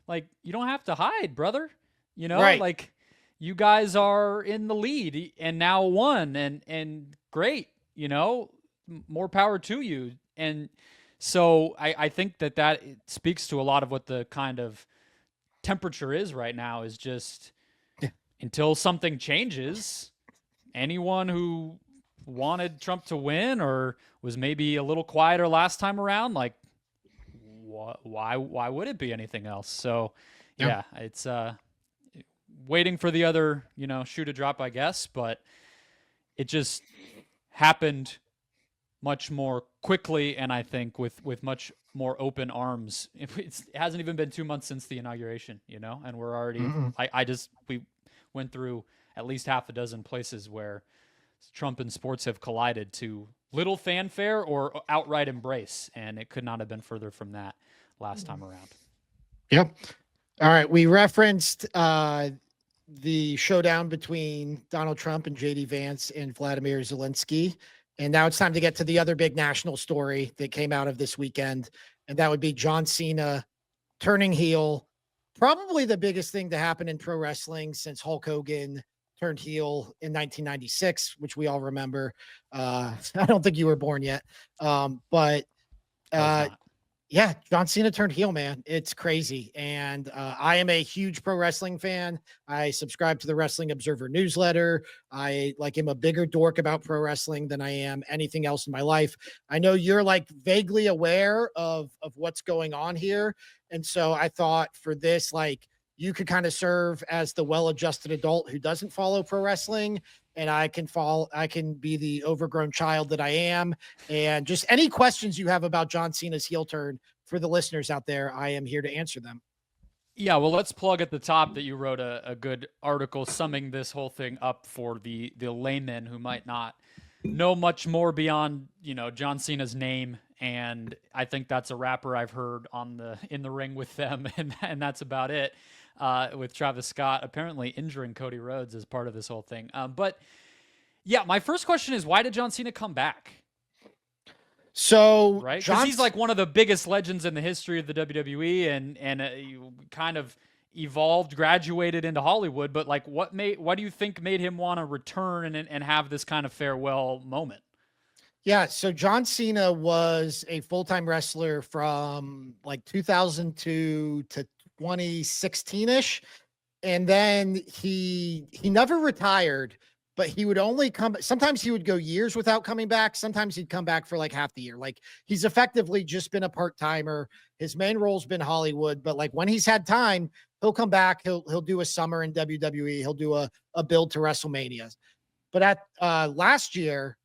like, you don't have to hide, brother. Right. Like, you guys are in the lead and now won, and great, more power to you. And so I think that it speaks to a lot of what the kind of temperature is right now, is just until something changes, anyone who wanted Trump to win or was maybe a little quieter last time around, like, why would it be anything else? So yeah, it's waiting for the other, shoe to drop, I guess, but it just happened much more quickly, and I think with much more open arms. It hasn't even been 2 months since the inauguration, and we're already, we went through at least half a dozen places where Trump and sports have collided to little fanfare or outright embrace, and it could not have been further from that last time around. Yep. All right. We referenced the showdown between Donald Trump and JD Vance and Vladimir Zelensky. And now it's time to get to the other big national story that came out of this weekend. And that would be John Cena turning heel. Probably the biggest thing to happen in pro wrestling since Hulk Hogan turned heel in 1996, which we all remember. I don't think you were born yet. But yeah, John Cena turned heel, man. It's crazy. And I am a huge pro wrestling fan. I subscribe to the Wrestling Observer newsletter. I am a bigger dork about pro wrestling than I am anything else in my life. I know you're like vaguely aware of what's going on here. And so I thought for this, like, you could kind of serve as the well-adjusted adult who doesn't follow pro wrestling, and I can be the overgrown child that I am. And just any questions you have about John Cena's heel turn for the listeners out there, I am here to answer them. Yeah, well, let's plug at the top that you wrote a good article summing this whole thing up for the layman who might not know much more beyond, John Cena's name. And I think that's a rapper I've heard in the ring with them, and that's about it. With Travis Scott apparently injuring Cody Rhodes as part of this whole thing. But yeah, my first question is, why did John Cena come back? So, right, because he's like one of the biggest legends in the history of the WWE, and kind of graduated into Hollywood. But like, what do you think made him want to return and have this kind of farewell moment? Yeah, so John Cena was a full-time wrestler from like 2002 to 2016-ish. And then he never retired, but he would only sometimes he would go years without coming back. Sometimes he'd come back for like half the year. Like, he's effectively just been a part-timer. His main role's been Hollywood, but like when he's had time, he'll come back. He'll do a summer in WWE. He'll do a build to WrestleMania. But at last year,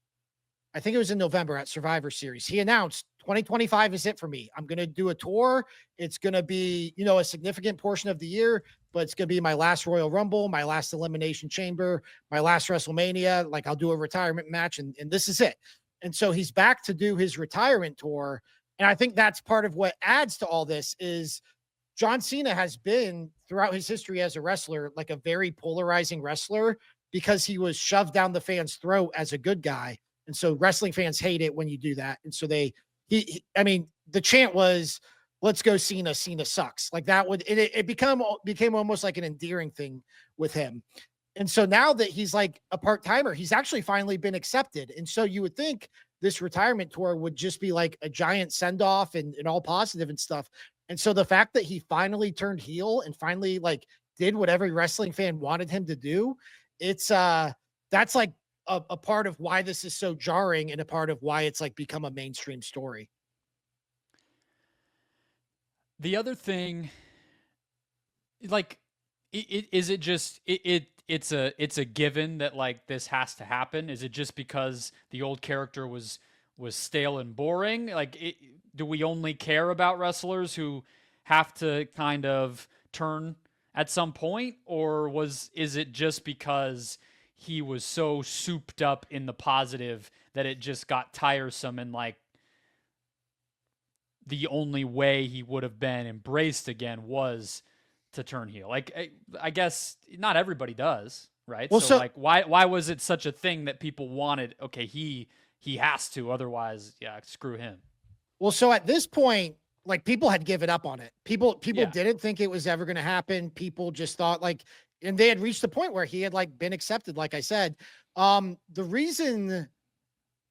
I think it was in November at Survivor Series, he announced 2025 is it for me. I'm going to do a tour. It's going to be, a significant portion of the year, but it's going to be my last Royal Rumble, my last Elimination Chamber, my last WrestleMania. Like, I'll do a retirement match, and this is it. And so he's back to do his retirement tour. And I think that's part of what adds to all this is John Cena has been throughout his history as a wrestler, like a very polarizing wrestler, because he was shoved down the fans' throat as a good guy. And so wrestling fans hate it when you do that. And so the chant was, let's go Cena, Cena sucks. Like, that it became almost like an endearing thing with him. And so now that he's like a part-timer, he's actually finally been accepted. And so you would think this retirement tour would just be like a giant send-off and all positive and stuff. And so the fact that he finally turned heel and finally like did what every wrestling fan wanted him to do, it's that's like a part of why this is so jarring and a part of why it's like become a mainstream story. The other thing, like, is it just it's a given that like this has to happen? Is it just because the old character was stale and boring? Like, do we only care about wrestlers who have to kind of turn at some point, or is it just because he was so souped up in the positive that it just got tiresome and like the only way he would have been embraced again was to turn heel? Like, I guess not everybody does, right? Well, So so like, why was it such a thing that people wanted? Okay, he has to, otherwise, yeah, screw him. Well, so at this point, like people had given up on it. People Yeah, didn't think it was ever going to happen. People just thought like, and they had reached the point where he had like been accepted. Like I said, the reason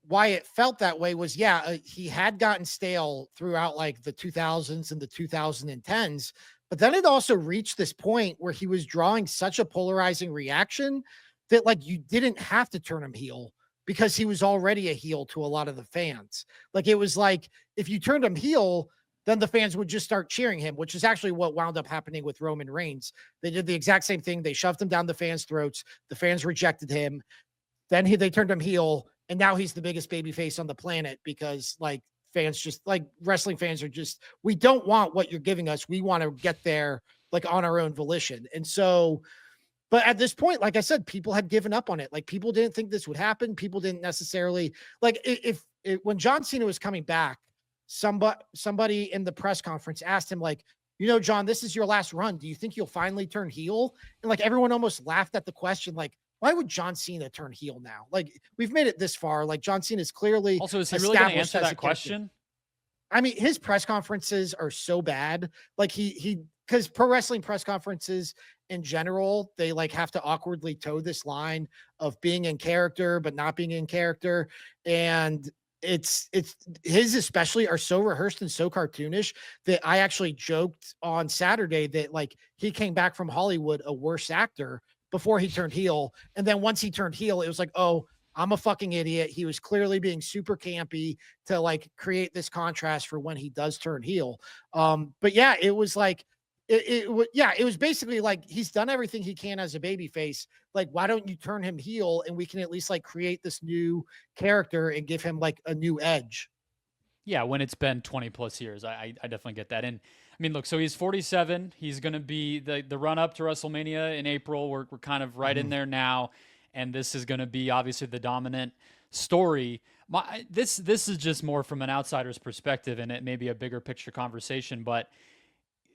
why it felt that way was, yeah, he had gotten stale throughout like the 2000s and the 2010s, but then it also reached this point where he was drawing such a polarizing reaction that like you didn't have to turn him heel because he was already a heel to a lot of the fans. Like it was like if you turned him heel, then the fans would just start cheering him, which is actually what wound up happening with Roman Reigns. They did the exact same thing. They shoved him down the fans' throats. The fans rejected him. Then they turned him heel, and now he's the biggest baby face on the planet because like fans just like wrestling fans are just, we don't want what you're giving us. We want to get there like on our own volition. And so, but at this point, like I said, people had given up on it. Like people didn't think this would happen. People didn't necessarily like if when John Cena was coming back, somebody in the press conference asked him like, you know, John, this is your last run. Do you think you'll finally turn heel? And like everyone almost laughed at the question, like, why would John Cena turn heel now? Like we've made it this far. Like John Cena is clearly also, is he really going to answer that question? I mean, his press conferences are so bad. Like because pro wrestling press conferences in general, they like have to awkwardly toe this line of being in character, but not being in character. And it's his especially are so rehearsed and so cartoonish that I actually joked on Saturday that like he came back from Hollywood a worse actor before he turned heel. And then once he turned heel, it was like, oh, I'm a fucking idiot. He was clearly being super campy to like create this contrast for when he does turn heel. But yeah, it was like, it was basically like he's done everything he can as a baby face. Like, why don't you turn him heel and we can at least like create this new character and give him like a new edge? Yeah, when it's been 20 plus years, I definitely get that. And I mean, look, so he's 47. He's going to be the run up to WrestleMania in April. We're kind of right in there now, and this is going to be obviously the dominant story. This is just more from an outsider's perspective, and it may be a bigger picture conversation. But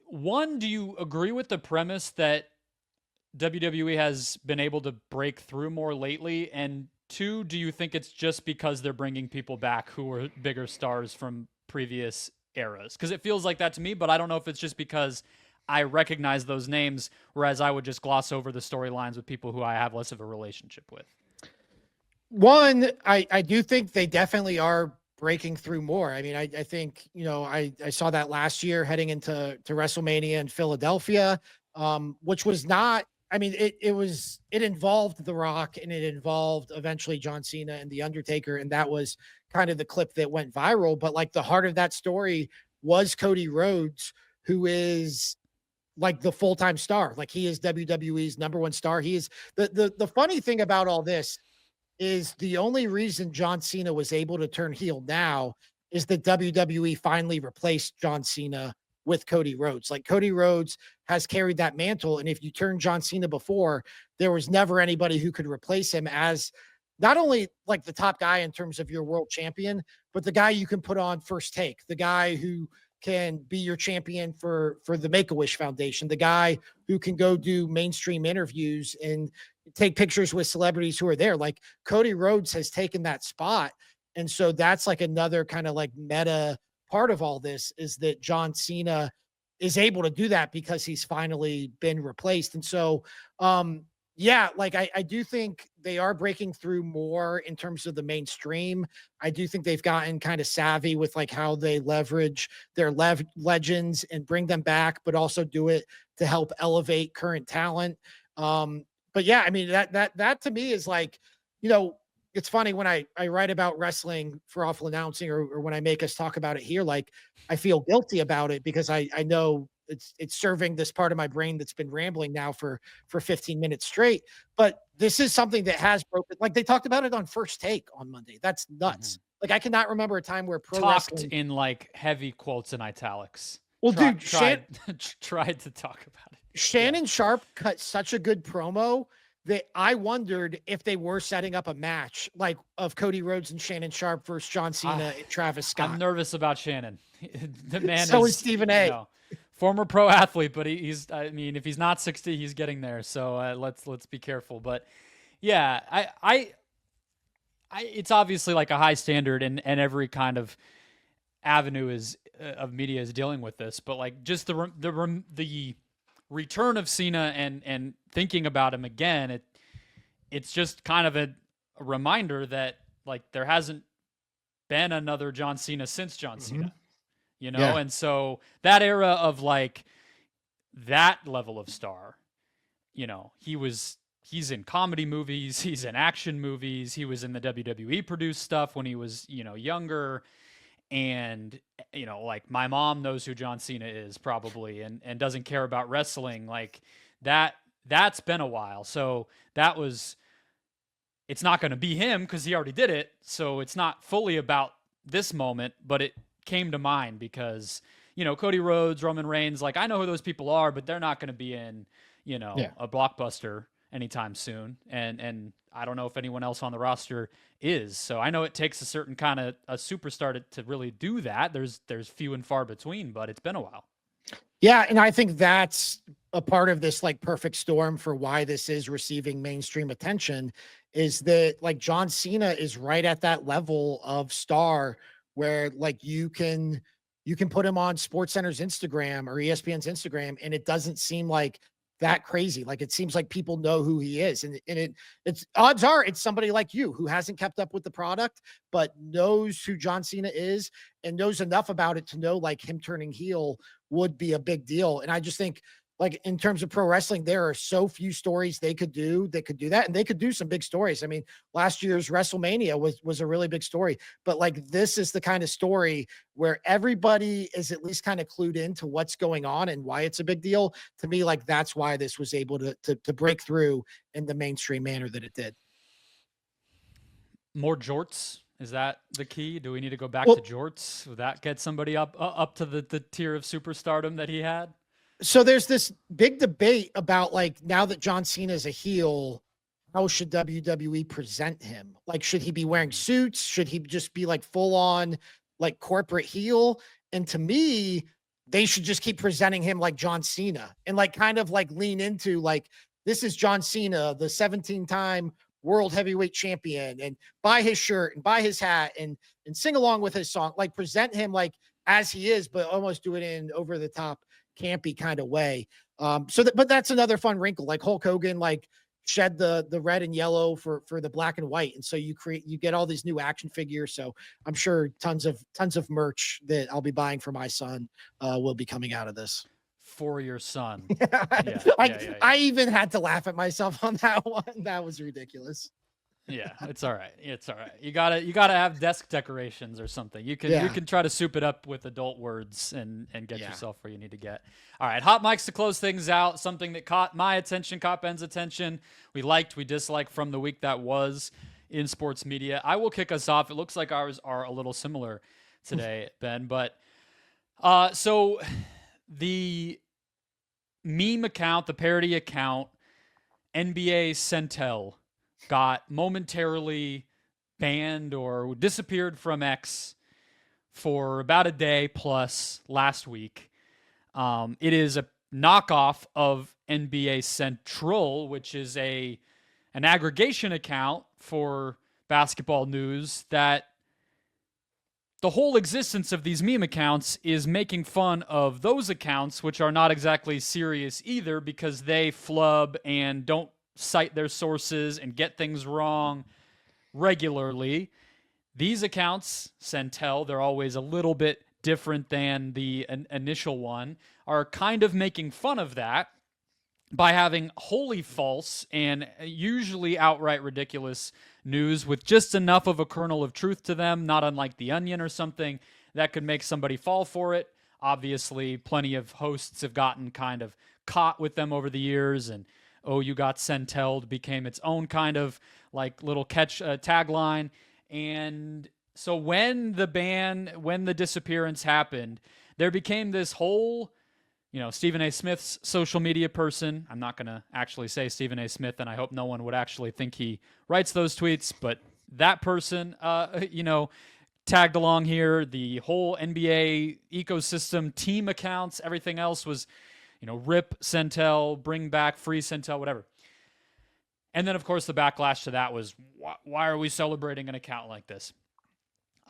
one, do you agree with the premise that WWE has been able to break through more lately? And two, do you think it's just because they're bringing people back who were bigger stars from previous eras? Because it feels like that to me, but I don't know if it's just because I recognize those names, whereas I would just gloss over the storylines with people who I have less of a relationship with. One, I do think they definitely are breaking through more. I mean, I think, you know, I saw that last year heading into WrestleMania in Philadelphia, which was not, I mean, it involved The Rock and it involved eventually John Cena and The Undertaker. And that was kind of the clip that went viral. But like the heart of that story was Cody Rhodes, who is like the full-time star. Like he is WWE's number one star. He is the funny thing about all this is the only reason John Cena was able to turn heel now is that WWE finally replaced John Cena with Cody Rhodes. Like Cody Rhodes has carried that mantle. And if you turn John Cena before, there was never anybody who could replace him as not only like the top guy in terms of your world champion, but the guy you can put on First Take, the guy who can be your champion for the Make-A-Wish Foundation, the guy who can go do mainstream interviews and take pictures with celebrities who are there. Like Cody Rhodes has taken that spot. And so that's like another kind of like meta part of all this is that John Cena is able to do that because he's finally been replaced. And so Yeah, like I do think they are breaking through more in terms of the mainstream. I do think they've gotten kind of savvy with like how they leverage their legends and bring them back, but also do it to help elevate current talent. But yeah, I mean that to me is like, you know, it's funny when I write about wrestling for awful announcing, or when I make us talk about it here, like I feel guilty about it because I know it's serving this part of my brain that's been rambling now for 15 minutes straight. But this is something that has broken. Like they talked about it on First Take on Monday. That's Mhm. nuts. Like I cannot remember a time where pro Talked wrestling. in like heavy quotes and italics. Well, dude, Tried tried to talk about it. Yeah. Shannon Sharp cut such a good promo that I wondered if they were setting up a match like of Cody Rhodes and Shannon Sharp versus John Cena and Travis I'm Scott. nervous about Shannon. The man So is is, Stephen A. former pro athlete, but he's, I mean, if he's not 60, he's getting there. So let's be careful. But yeah, it's obviously like a high standard, and every kind of avenue is of media is dealing with this. But like just the return of Cena and thinking about him again, it's just kind of a reminder that like there hasn't been another John Cena since John Cena, Yeah. and so that era of like that level of star, he's in comedy movies, he's in action movies, he was in the WWE produced stuff when he was, younger. And, like my mom knows who John Cena is probably, and doesn't care about wrestling. Like that's been a while. So it's not going to be him because he already did it. So it's not fully about this moment, but it came to mind because, Cody Rhodes, Roman Reigns, like I know who those people are, but they're not going to be in, a blockbuster anytime soon. And I don't know if anyone else on the roster is. So I know it takes a certain kind of a superstar to really do that. There's few and far between, but it's been a while. Yeah, and I think that's a part of this like perfect storm for why this is receiving mainstream attention is that like John Cena is right at that level of star where like you can put him on SportsCenter's Instagram or ESPN's Instagram and it doesn't seem like that crazy. Like it seems like people know who he is. And it's odds are it's somebody like you who hasn't kept up with the product, but knows who John Cena is and knows enough about it to know like him turning heel would be a big deal. And I just think like in terms of pro wrestling, there are so few stories they could do. They could do that and they could do some big stories. I mean, last year's WrestleMania was a really big story, but like this is the kind of story where everybody is at least kind of clued into what's going on and why it's a big deal. To me, like that's why this was able to break through in the mainstream manner that it did. More jorts. Is that the key? Do we need to go back to Well, jorts? Would that get somebody up to the tier of superstardom that he had? so there's this big debate about like now that John Cena is a heel, how should WWE present him? Like, should he be wearing suits? Should he just be like full on like corporate heel? And to me, they should just keep presenting him like John Cena and like kind of like lean into like this is John Cena, the 17-time world heavyweight champion, and buy his shirt and buy his hat and sing along with his song. Like present him like as he is, but almost do it in over the top campy kind of way. But that's another fun wrinkle. Like Hulk Hogan, like shed the red and yellow for the black and white, and so you get all these new action figures. So I'm sure tons of merch that I'll be buying for my son will be coming out of this. For your son. Yeah, I yeah, yeah, yeah. I even had to laugh at myself on that one. That was ridiculous. Yeah, it's all right. It's all right. You gotta have desk decorations or something. You can try to soup it up with adult words and get yourself where you need to get. All right, hot mics to close things out. Something that caught my attention, caught Ben's attention. We liked, we disliked from the week that was in sports media. I will kick us off. It looks like ours are a little similar today, Ben. But so the meme account, the parody account, NBA Centel, got momentarily banned or disappeared from X for about a day plus last week. It is a knockoff of NBA Central, which is an aggregation account for basketball news that the whole existence of these meme accounts is making fun of those accounts, which are not exactly serious either because they flub and don't cite their sources and get things wrong regularly. These accounts, Centel, they're always a little bit different than the initial one, are kind of making fun of that by having wholly false and usually outright ridiculous news with just enough of a kernel of truth to them, not unlike The Onion or something, that could make somebody fall for it. Obviously, plenty of hosts have gotten kind of caught with them over the years, and "Oh, you got Centelled" became its own kind of like little catch tagline. And so when the disappearance happened, there became this whole, Stephen A. Smith's social media person. I'm not going to actually say Stephen A. Smith, and I hope no one would actually think he writes those tweets, but that person, tagged along here. The whole NBA ecosystem, team accounts, everything else was, rip Centel, bring back free Centel, whatever. And then, of course, the backlash to that was, why are we celebrating an account like this?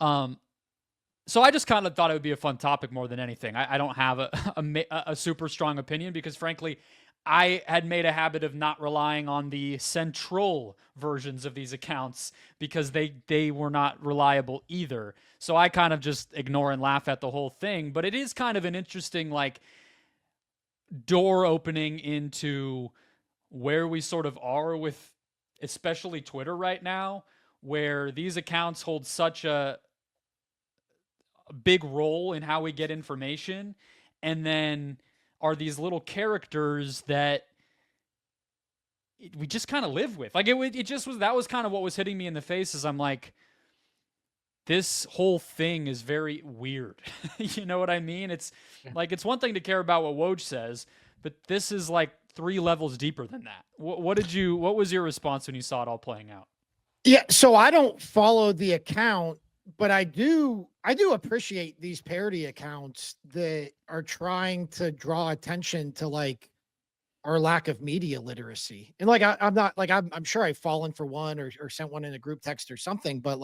So I just kind of thought it would be a fun topic more than anything. I don't have a super strong opinion because, frankly, I had made a habit of not relying on the central versions of these accounts because they were not reliable either. So I kind of just ignore and laugh at the whole thing. But it is kind of an interesting, door opening into where we sort of are with especially Twitter right now, where these accounts hold such a big role in how we get information, and then are these little characters that we just kind of live with. That was kind of what was hitting me in the face, is I'm like, this whole thing is very weird. You know what I mean? It's it's one thing to care about what Woj says, but this is like 3 levels deeper than that. What was your response when you saw it all playing out? Yeah, so I don't follow the account, but I do appreciate these parody accounts that are trying to draw attention to our lack of media literacy. And I'm not I'm sure I've fallen for one or sent one in a group text or something, but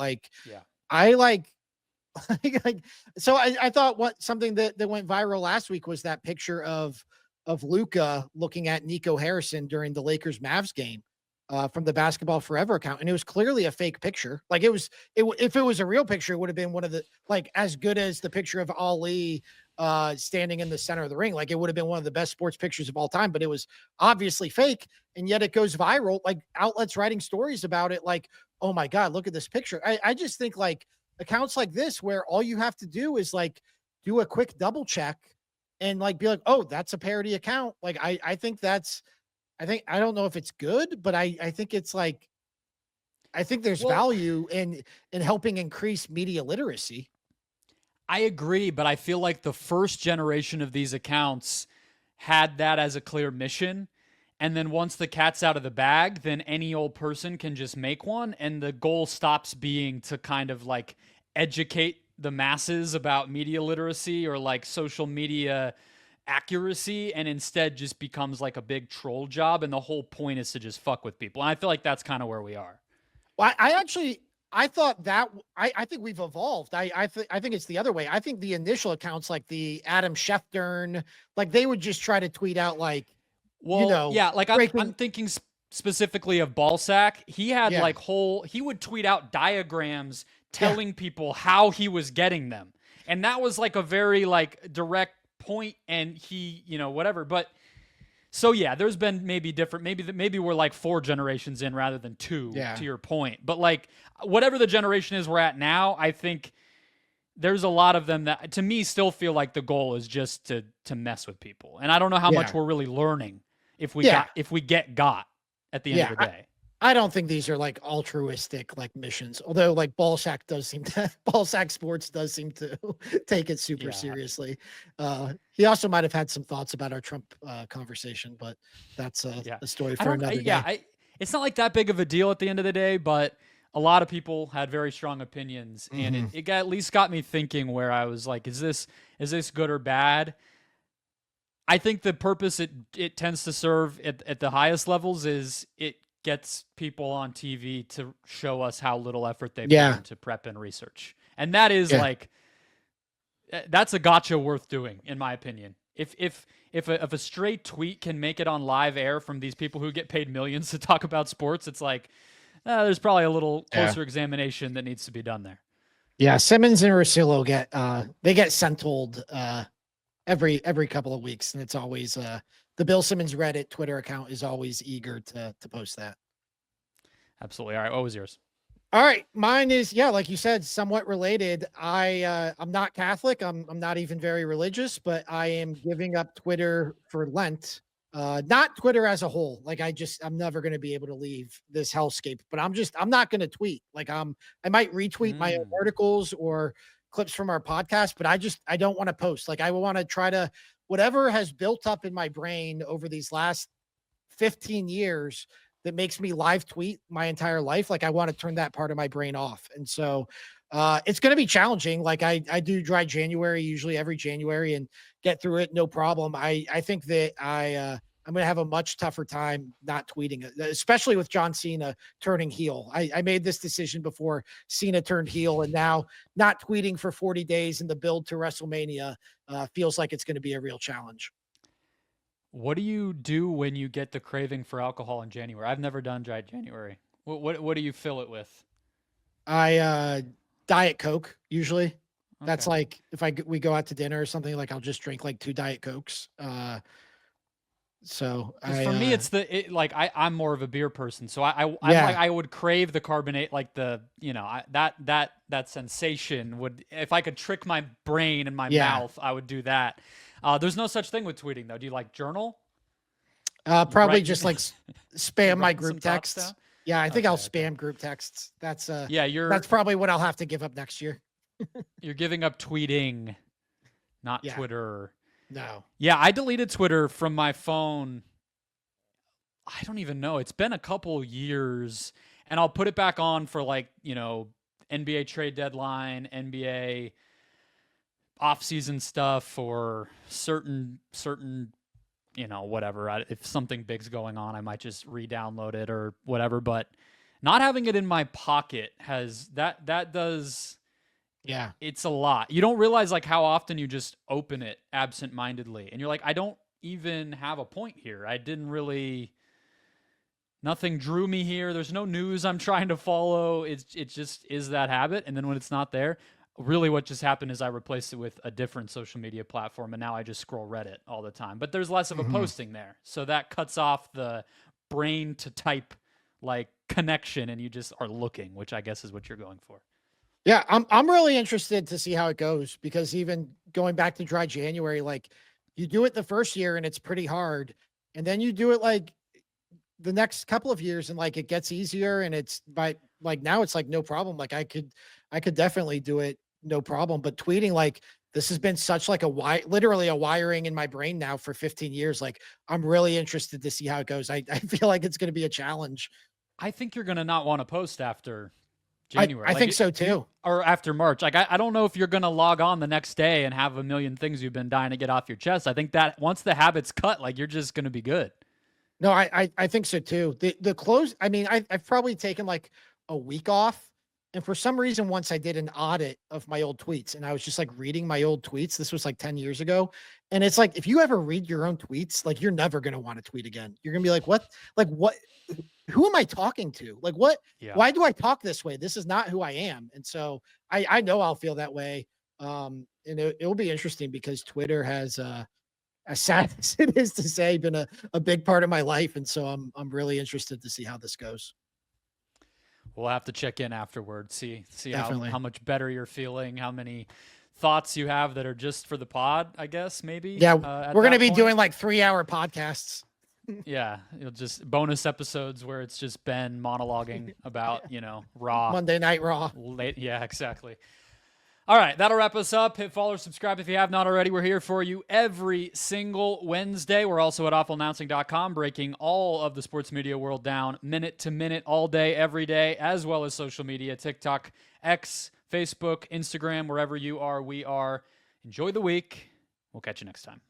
yeah. I so I thought something that went viral last week was that picture of Luka looking at Nico Harrison during the Lakers Mavs game from the Basketball Forever account. And it was clearly a fake picture. If it was a real picture, it would have been one of the, as good as the picture of Ali standing in the center of the ring. It would have been one of the best sports pictures of all time, but it was obviously fake. And yet it goes viral, outlets writing stories about it. Oh my God, look at this picture. I just think accounts like this, where all you have to do is do a quick double check and be like, oh, that's a parody account. I think I don't know if it's good, but I think it's I think there's value in helping increase media literacy. I agree, but I feel like the first generation of these accounts had that as a clear mission. And then once the cat's out of the bag, then any old person can just make one. And the goal stops being to kind of educate the masses about media literacy or social media accuracy, and instead just becomes a big troll job. And the whole point is to just fuck with people. And I feel like that's kind of where we are. Well, I thought that I think we've evolved. I think it's the other way. I think the initial accounts like the Adam Schefter, they would just try to tweet out I'm thinking specifically of Ballsack. He had he would tweet out diagrams telling people how he was getting them. And that was a very direct point, and he, whatever. But so yeah, there's been maybe different, maybe we're 4 generations in rather than 2 to your point. But whatever the generation is we're at now, I think there's a lot of them that to me still feel like the goal is just to mess with people. And I don't know how much we're really learning if we get got at the end of the day. I don't think these are altruistic missions, although Ballsack Sports does seem to take it super seriously. He also might have had some thoughts about our Trump conversation, but that's a story for another day. It's not that big of a deal at the end of the day, but a lot of people had very strong opinions, and it at least got me thinking, where I was is this good or bad? I think the purpose it tends to serve at the highest levels is it gets people on TV to show us how little effort they put into prep and research. And that is that's a gotcha worth doing, in my opinion. If a straight tweet can make it on live air from these people who get paid millions to talk about sports, it's like there's probably a little closer examination that needs to be done there. Yeah, Simmons and Russillo get Centeled every couple of weeks, and it's always the Bill Simmons Reddit Twitter account is always eager to post that. Absolutely. All right, what was yours? All right, mine is, like you said, somewhat related. I'm not Catholic. I'm not even very religious, but I am giving up Twitter for Lent. Not Twitter as a whole. Like I'm never going to be able to leave this hellscape, but I'm not going to tweet. Like I might retweet my own articles or clips from our podcast, but I don't want to post. Like I want to try to, whatever has built up in my brain over these last 15 years that makes me live tweet my entire life. Like I want to turn that part of my brain off. And so it's going to be challenging. Like I do dry January, usually every January, and get through it. No problem. I think that I'm going to have a much tougher time not tweeting, especially with John Cena turning heel. I made this decision before Cena turned heel, and now not tweeting for 40 days in the build to WrestleMania feels like it's going to be a real challenge. What do you do when you get the craving for alcohol in January? I've never done dry January. What do you fill it with? I Diet Coke usually. Okay. That's like if we go out to dinner or something, like I'll just drink like 2 Diet Cokes. So for me, I'm more of a beer person. So I would crave the carbonate, like that sensation would, if I could trick my brain and my mouth, I would do that. There's no such thing with tweeting though. Do you like journal? Probably just like spam my group texts. Yeah, I think I'll spam group texts. That's that's probably what I'll have to give up next year. You're giving up tweeting, not Twitter. No. Yeah, I deleted Twitter from my phone. I don't even know. It's been a couple years, and I'll put it back on for NBA trade deadline, NBA off-season stuff, or certain whatever. If something big's going on, I might just re-download it or whatever. But not having it in my pocket does. Yeah. It's a lot. You don't realize like how often you just open it absent-mindedly, and you're like, I don't even have a point here. Nothing drew me here. There's no news I'm trying to follow. It just is that habit. And then when it's not there, really what just happened is I replaced it with a different social media platform, and now I just scroll Reddit all the time. But there's less of a posting there. So that cuts off the brain to type like connection, and you just are looking, which I guess is what you're going for. Yeah, I'm really interested to see how it goes, because even going back to dry January, like you do it the first year and it's pretty hard, and then you do it like the next couple of years and like it gets easier, and it's now it's like no problem. Like I could definitely do it no problem. But tweeting, like this has been such like literally a wiring in my brain now for 15 years. Like I'm really interested to see how it goes. I feel like it's going to be a challenge. I think you're going to not want to post after January. I think so too. Or after March. Like I don't know if you're going to log on the next day and have a million things you've been dying to get off your chest. I think that once the habit's cut, like you're just going to be good. No, I think so too. The close, I mean, I've probably taken like a week off. And for some reason, once I did an audit of my old tweets, and I was just like reading my old tweets. This was like 10 years ago. And it's like, if you ever read your own tweets, like you're never going to want to tweet again. You're going to be like, what? Like, what? Who am I talking to? Like, what? Yeah. Why do I talk this way? This is not who I am. And so I know I'll feel that way. And it'll be interesting, because Twitter has, as sad as it is to say, been a big part of my life. And so I'm really interested to see how this goes. We'll have to check in afterwards, see how much better you're feeling, how many thoughts you have that are just for the pod, I guess, maybe. Yeah, we're going to be doing like 3-hour podcasts. Yeah, it'll just bonus episodes where it's just Ben monologuing about, Raw. Monday Night Raw. Late, yeah, exactly. All right, that'll wrap us up. Hit follow, subscribe if you have not already. We're here for you every single Wednesday. We're also at awfulannouncing.com, breaking all of the sports media world down minute to minute, all day, every day, as well as social media, TikTok, X, Facebook, Instagram, wherever you are, we are. Enjoy the week. We'll catch you next time.